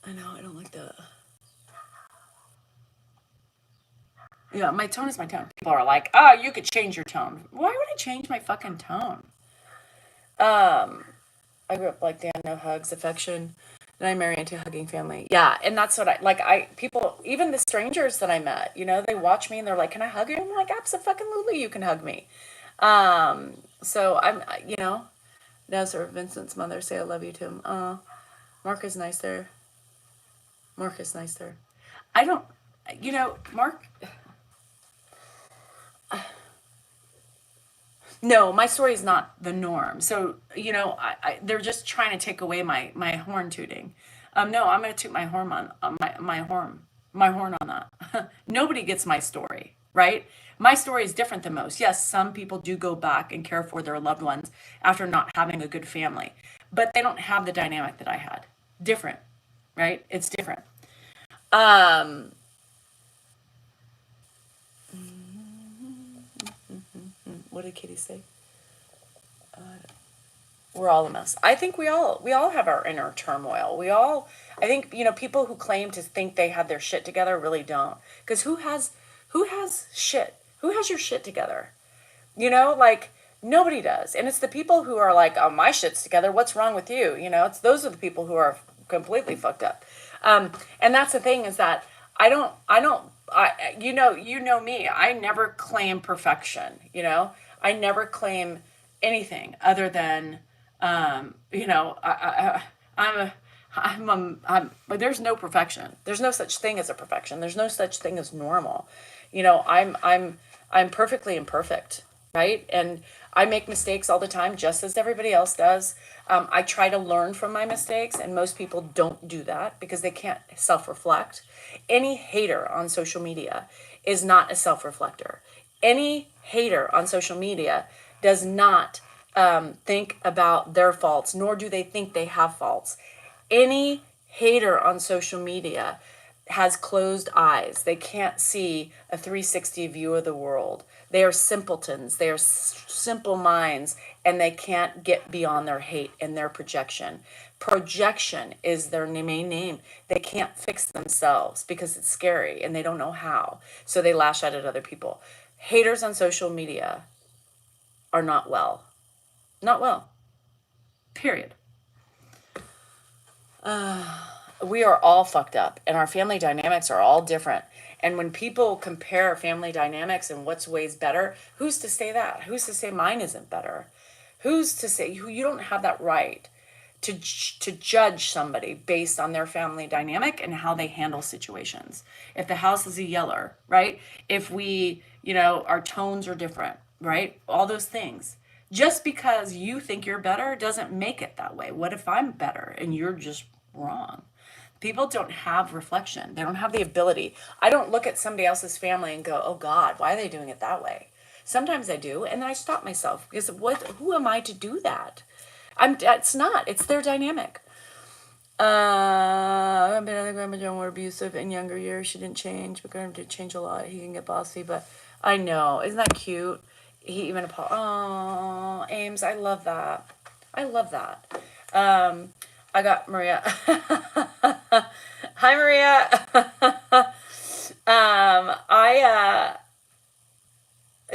I know I don't like that. Yeah, my tone is my tone. People are like, "Oh, you could change your tone." Why would I change my fucking tone? Um, I grew up like Dan, no hugs, affection. Then I married into a hugging family. Yeah, and that's what I like. People, even the strangers that I met, they watch me and they're like, "Can I hug you?" I'm like, "Absolutely, you can hug me." So now Sir Vincent's mother say I love you to him. Mark is nice there. Mark is nice there. I don't, Mark. No, my story is not the norm. So, they're just trying to take away my horn tooting. No, I'm going to toot my horn on my horn on that. Nobody gets my story, right? My story is different than most. Yes, some people do go back and care for their loved ones after not having a good family, but they don't have the dynamic that I had. Different, right? It's different. Um, what did Kitty say? We're all a mess. I think we all have our inner turmoil. I think, people who claim to think they have their shit together really don't. Because who has shit? Who has your shit together? Like, nobody does. And it's the people who are like, "Oh, my shit's together. What's wrong with you?" Those are the people who are completely fucked up. And that's the thing, is that you know me. I never claim perfection. I never claim anything other than, but there's no perfection. There's no such thing as a perfection. There's no such thing as normal. I'm perfectly imperfect, right? And I make mistakes all the time, just as everybody else does. I try to learn from my mistakes, and most people don't do that because they can't self-reflect. Any hater on social media is not a self-reflector. Any hater on social media does not think about their faults, nor do they think they have faults. Any hater on social media has closed eyes. They can't see a 360 view of the world. They are simpletons. They are simple minds, and they can't get beyond their hate and their projection. Projection is their main name. They can't fix themselves because it's scary and they don't know how. So they lash out at other people. Haters on social media are not well. Not well. Period. We are all fucked up, and our family dynamics are all different. And when people compare family dynamics and what's ways better, who's to say that? Who's to say mine isn't better? Who's to say you don't have that right to judge somebody based on their family dynamic and how they handle situations? If the house is a yeller, right? If we, our tones are different, right? All those things. Just because you think you're better doesn't make it that way. What if I'm better and you're just wrong? People don't have reflection. They don't have the ability. I don't look at somebody else's family and go, oh God, why are they doing it that way? Sometimes I do, and then I stop myself because who am I to do that? It's their dynamic. I've been on the grandma John were abusive in younger years. She didn't change, but grandma did change a lot. He can get bossy, but I know. Isn't that cute? He even oh, Ames, I love that. I love that. I got Maria. Hi, Maria.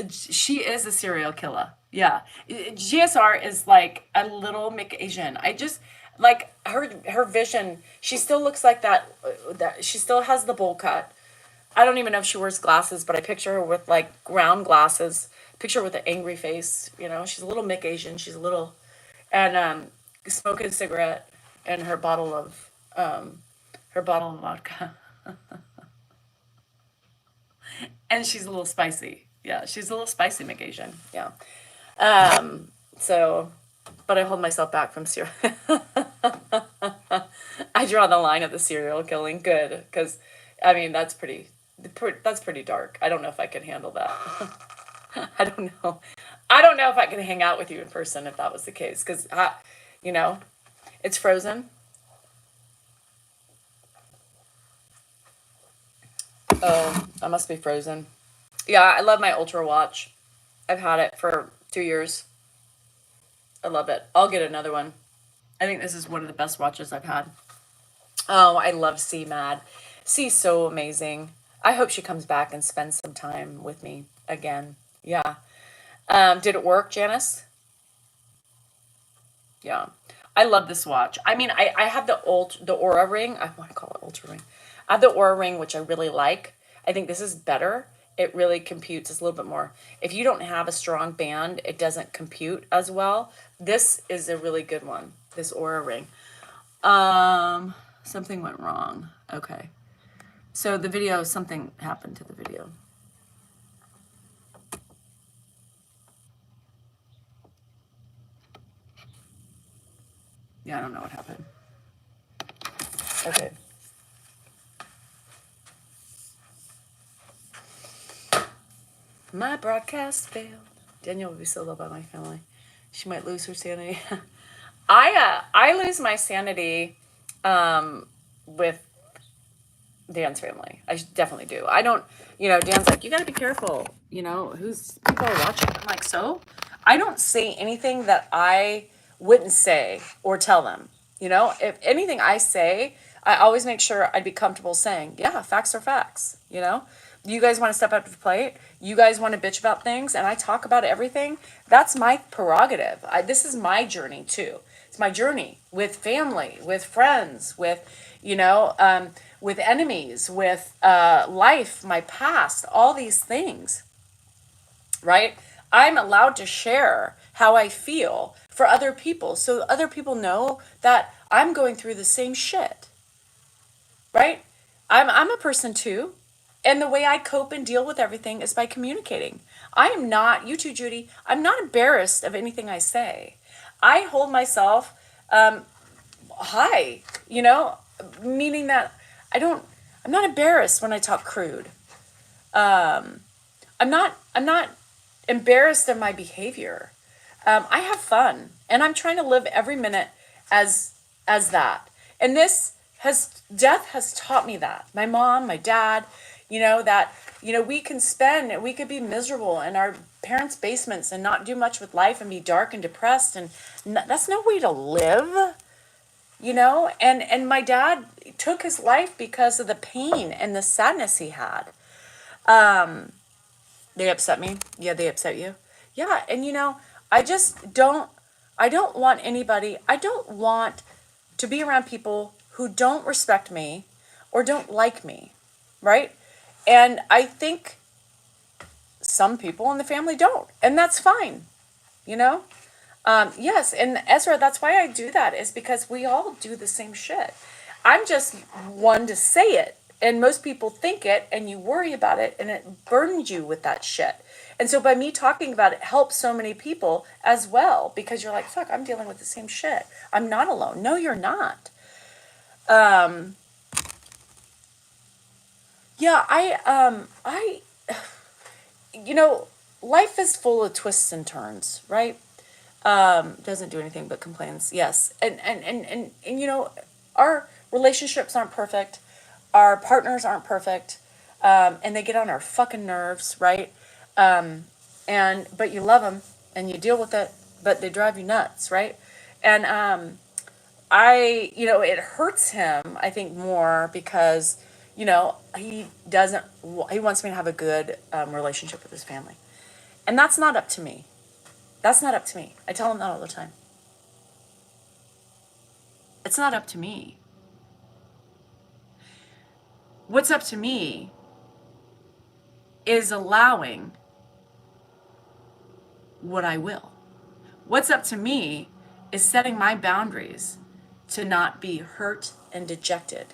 She is a serial killer. Yeah. GSR is like a little McAsian. I just like her vision. She still looks like that she still has the bowl cut. I don't even know if she wears glasses, but I picture her with like round glasses. Picture her with an angry face. She's a little McAsian. She's a little, and smoking a cigarette, and her bottle of vodka, and she's a little spicy. Yeah, she's a little spicy McAsian. Yeah. So, but I hold myself back from serial. I draw the line at the serial killing. Good, because that's pretty dark. I don't know if I can handle that. I don't know. I don't know if I can hang out with you in person if that was the case, because it's frozen. Oh, I must be frozen. Yeah, I love my Ultra watch. I've had it for 2 years. I love it. I'll get another one. I think this is one of the best watches I've had. Oh, I love C Mad. C's so amazing. I hope she comes back and spends some time with me again. Yeah. Did it work, Janice? Yeah. I love this watch. I have the Aura ring. I want to call it Ultra ring. I have the Aura ring, which I really like. I think this is better. It really computes. It's a little bit more. If you don't have a strong band, it doesn't compute as well. This is a really good one, this Aura ring. Something went wrong. Okay. So the video, something happened to the video. Yeah, I don't know what happened. Okay. My broadcast failed. Danielle would be so loved by my family. She might lose her sanity. I lose my sanity with Dan's family. I definitely do. I don't, Dan's like, you got to be careful. Who's people are watching. I'm like, so? I don't say anything that I wouldn't say or tell them. If anything I say, I always make sure I'd be comfortable saying, yeah, facts are facts. You guys want to step up to the plate. You guys want to bitch about things, and I talk about everything. That's my prerogative. This is my journey too. It's my journey with family, with friends, with, with enemies, with life, my past, all these things. Right? I'm allowed to share how I feel for other people, so other people know that I'm going through the same shit. Right? I'm a person too. And the way I cope and deal with everything is by communicating. I am not, you too, Judy, I'm not embarrassed of anything I say. I hold myself high, meaning that I'm not embarrassed when I talk crude. I'm not embarrassed of my behavior. I have fun, and I'm trying to live every minute as that. And this death has taught me that. My mom, my dad, that, we could be miserable in our parents' basements and not do much with life and be dark and depressed. And that's no way to live, and my dad took his life because of the pain and the sadness he had. They upset me. Yeah, they upset you. Yeah, and I just don't. I don't want to be around people who don't respect me or don't like me, right? And I think some people in the family don't, and that's fine, you know. Yes, and Ezra, that's why I do that, is because we all do the same shit. I'm just one to say it, and most people think it, and you worry about it, and it burdens you with that shit. And so by me talking about it helps so many people as well, because you're like, fuck, I'm dealing with the same shit. I'm not alone. No, you're not. Yeah, you know, life is full of twists and turns, right? Doesn't do anything but complains. Yes. And our relationships aren't perfect. Our partners aren't perfect. And they get on our fucking nerves, right? But you love them and you deal with it, but they drive you nuts, right? And, it hurts him, I think, more because, he wants me to have a good relationship with his family. And that's not up to me. That's not up to me. I tell him that all the time. It's not up to me. What's up to me is allowing what I will. What's up to me is setting my boundaries to not be hurt and dejected.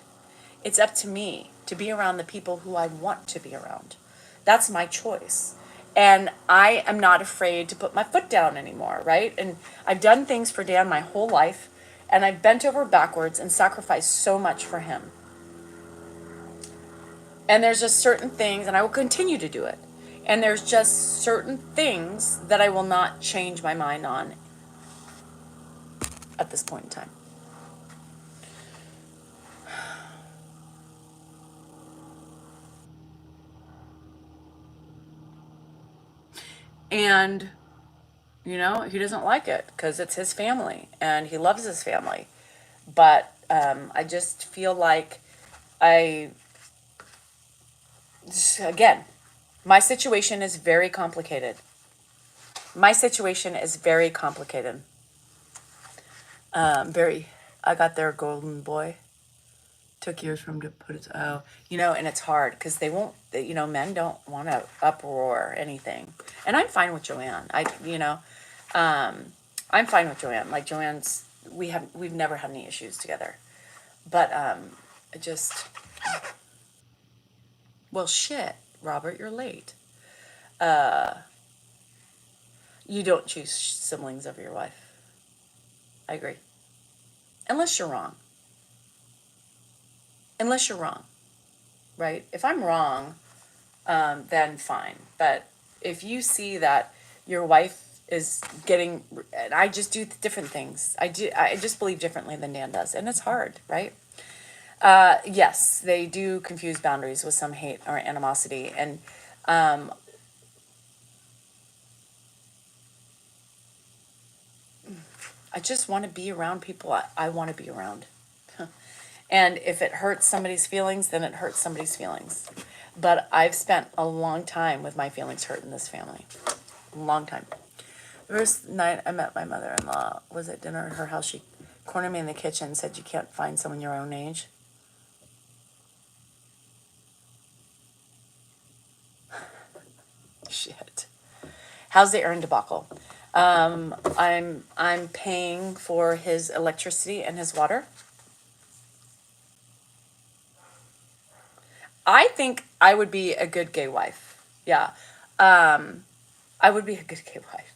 It's up to me to be around the people who I want to be around. That's my choice. And I am not afraid to put my foot down anymore, right? And I've done things for Dan my whole life, and I've bent over backwards and sacrificed so much for him. And there's just certain things, and I will continue to do it. And there's just certain things that I will not change my mind on at this point in time. And, he doesn't like it because it's his family and he loves his family. But I just feel like again, my situation is very complicated. My situation is very complicated. I got their golden boy. Took years for him to put it, and it's hard because they won't, men don't want to uproar anything. And I'm fine with Joanne. I'm fine with Joanne. Like we've never had any issues together. But, well, shit, Robert, you're late. You don't choose siblings over your wife. I agree. Unless you're wrong. Right? If I'm wrong, then fine. But if you see that your wife is getting, and I just do different things. I just believe differently than Dan does, and it's hard, right? Yes, they do confuse boundaries with some hate or animosity, and I just want to be around people I want to be around. And if it hurts somebody's feelings, then it hurts somebody's feelings. But I've spent a long time with my feelings hurt in this family. A long time. The first night I met my mother-in-law was at dinner at her house. She cornered me in the kitchen and said, "You can't find someone your own age." Shit. How's the Aaron debacle? I'm paying for his electricity and his water. I think I would be a good gay wife. Yeah. I would be a good gay wife.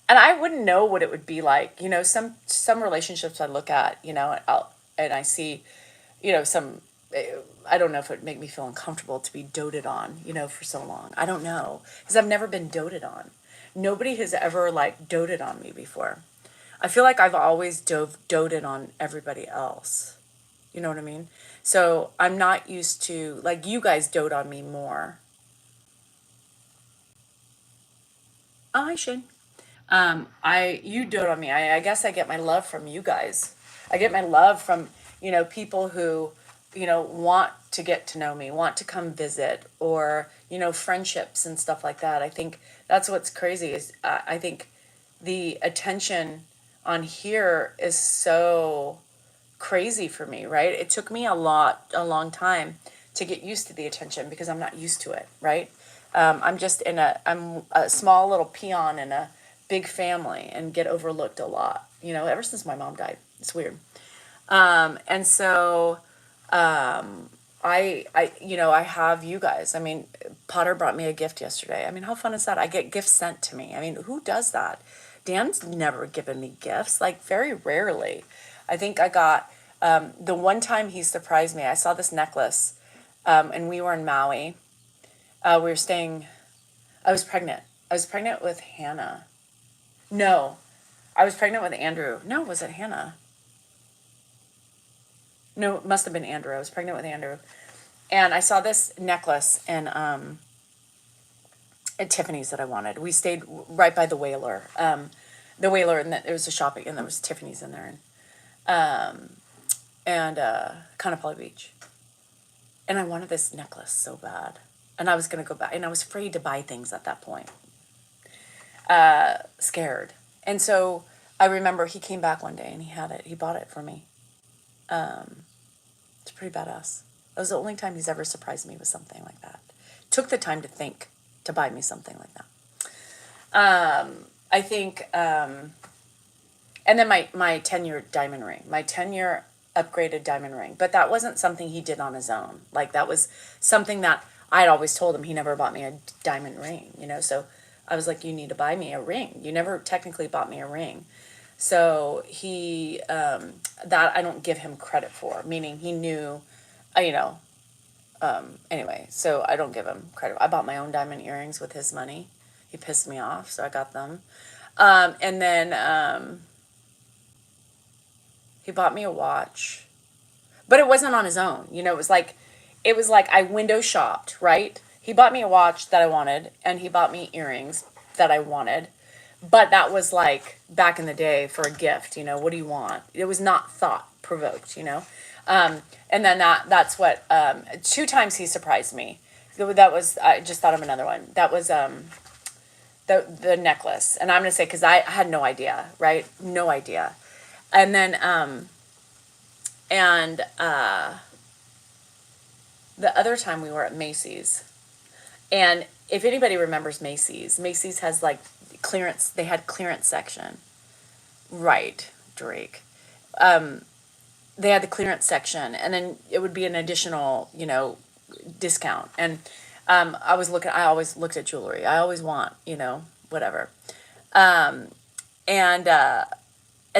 And I wouldn't know what it would be like. Some relationships I look at, and I see, some, I don't know if it would make me feel uncomfortable to be doted on, for so long. I don't know. Because I've never been doted on. Nobody has ever, doted on me before. I feel like I've always doted on everybody else. You know what I mean? So I'm not used to, like, you guys dote on me more. Oh, hi, Shane. You dote on me. I guess I get my love from you guys. I get my love from, people who, want to get to know me, want to come visit, or, friendships and stuff like that. I think that's what's crazy is I think the attention on here is so crazy for me, right? It took me a long time to get used to the attention because I'm not used to it, right? I'm a small little peon in a big family and get overlooked a lot, ever since my mom died. It's weird. And so, I have you guys. I mean, Potter brought me a gift yesterday. I mean, how fun is that? I get gifts sent to me. I mean, who does that? Dan's never given me gifts, like very rarely. I think I got, the one time he surprised me, I saw this necklace, and we were in Maui. We were staying, I was pregnant. I was pregnant with Hannah. No, I was pregnant with Andrew. No, was it Hannah? No, it must have been Andrew. I was pregnant with Andrew. And I saw this necklace at Tiffany's that I wanted. We stayed right by the Whaler. And there was a shopping, and there was Tiffany's in there, and Kaanapali Beach. And I wanted this necklace so bad. And I was going to go back, and I was afraid to buy things at that point. Scared. And so I remember he came back one day and he had it. He bought it for me. It's pretty badass. That was the only time he's ever surprised me with something like that. Took the time to think to buy me something like that. I think, and then my 10-year diamond ring, my 10-year upgraded diamond ring. But that wasn't something he did on his own. Like, that was something that I'd always told him. He never bought me a diamond ring, so I was like, you need to buy me a ring. You never technically bought me a ring. So he, that I don't give him credit for, meaning he knew, anyway, so I don't give him credit. I bought my own diamond earrings with his money. He pissed me off, so I got them. And then he bought me a watch, but it wasn't on his own. It was like I window shopped, right? He bought me a watch that I wanted, and he bought me earrings that I wanted. But that was like back in the day for a gift, what do you want? It was not thought provoked. And then that's what, 2 times he surprised me. That was, I just thought of another one. That was, the necklace. And I'm going to say, cause I had no idea, right? No idea. And then, the other time we were at Macy's, and if anybody remembers Macy's has like clearance, they had clearance section. Right, Drake. They had the clearance section, and then it would be an additional, discount. And I always looked at jewelry. I always want, whatever. And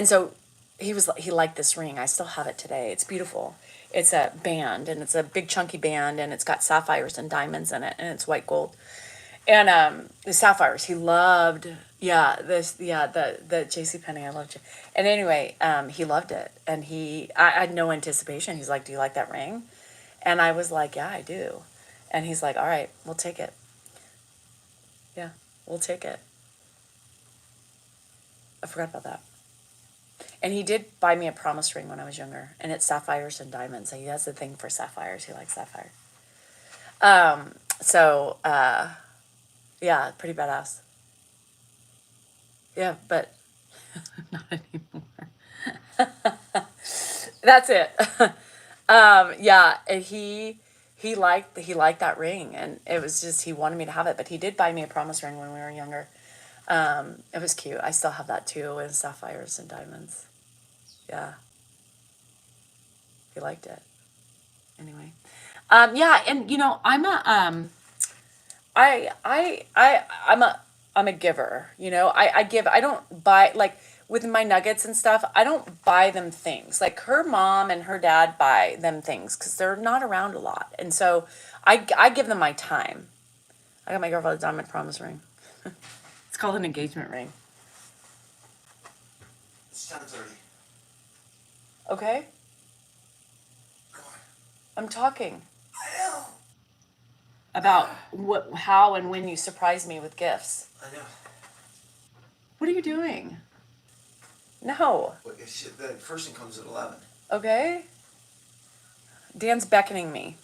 so he liked this ring. I still have it today. It's beautiful. It's a band, and it's a big chunky band, and it's got sapphires and diamonds in it, and it's white gold. And the sapphires, he loved. Yeah, the JCPenney, I loved it. And anyway, he loved it, and I had no anticipation. He's like, "Do you like that ring?" And I was like, "Yeah, I do." And he's like, "All right, we'll take it." Yeah, we'll take it. I forgot about that. And he did buy me a promise ring when I was younger, and it's sapphires and diamonds. He has a thing for sapphires. He likes sapphire. So, yeah, pretty badass. Yeah, but not anymore. That's it. Yeah, and he liked that ring, and it was just he wanted me to have it. But he did buy me a promise ring when we were younger. It was cute. I still have that too, with sapphires and diamonds. Yeah, he liked it. Anyway, yeah, and I'm a giver. I give. I don't buy, like, with my nuggets and stuff. I don't buy them things. Like, her mom and her dad buy them things because they're not around a lot, and so I give them my time. I got my girlfriend a diamond promise ring. It's called an engagement ring. It's 10:30. Okay. I'm talking I know. about how and when you surprise me with gifts. I know. What are you doing? No. Well, the first one comes at 11. Okay. Dan's beckoning me.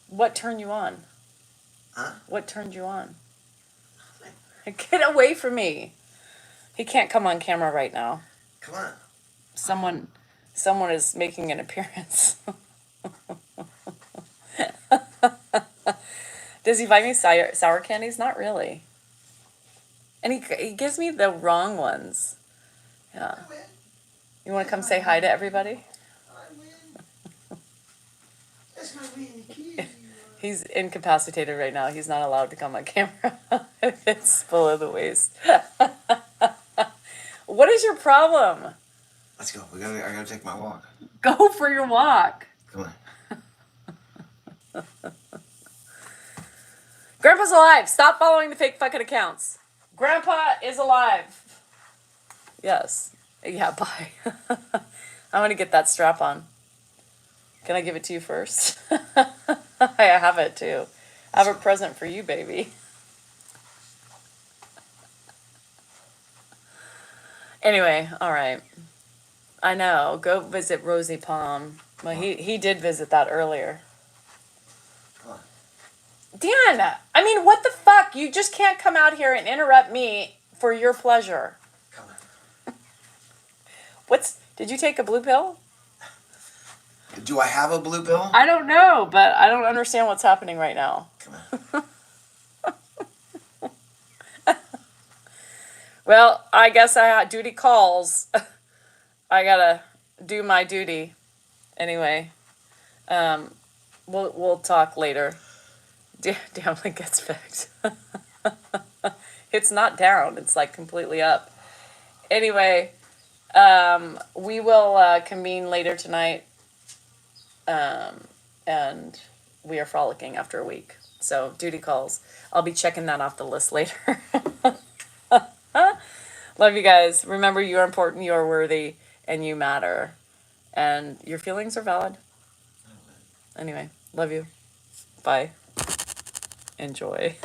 What turned you on? Huh? What turned you on? Get away from me. He can't come on camera right now. Come on. Someone is making an appearance. Does he buy me sour candies? Not really. And he gives me the wrong ones. Yeah. I win. You want to come say hi to everybody? I win. That's my win. Key. He's incapacitated right now. He's not allowed to come on camera. It's below the waist. What is your problem? Let's go. I gotta take my walk. Go for your walk. Come on. Grandpa's alive. Stop following the fake fucking accounts. Grandpa is alive. Yes. Yeah, bye. I'm going to get that strap on. Can I give it to you first? I have it too. I have a present for you, baby. Anyway, all right. I know. Go visit Rosie Palm. Well, he did visit that earlier. Come on. Dan, I mean, what the fuck? You just can't come out here and interrupt me for your pleasure. Come on. Did you take a blue pill? Do I have a blue pill? I don't know, but I don't understand what's happening right now. Come on. Well, I guess duty calls. I gotta do my duty. Anyway, we'll talk later. Damn, it gets fixed. It's not down. It's like completely up. Anyway, we will convene later tonight. And we are frolicking after a week. So duty calls. I'll be checking that off the list later. Love you guys. Remember, you are important, you are worthy, and you matter. And your feelings are valid. Anyway, love you. Bye. Enjoy.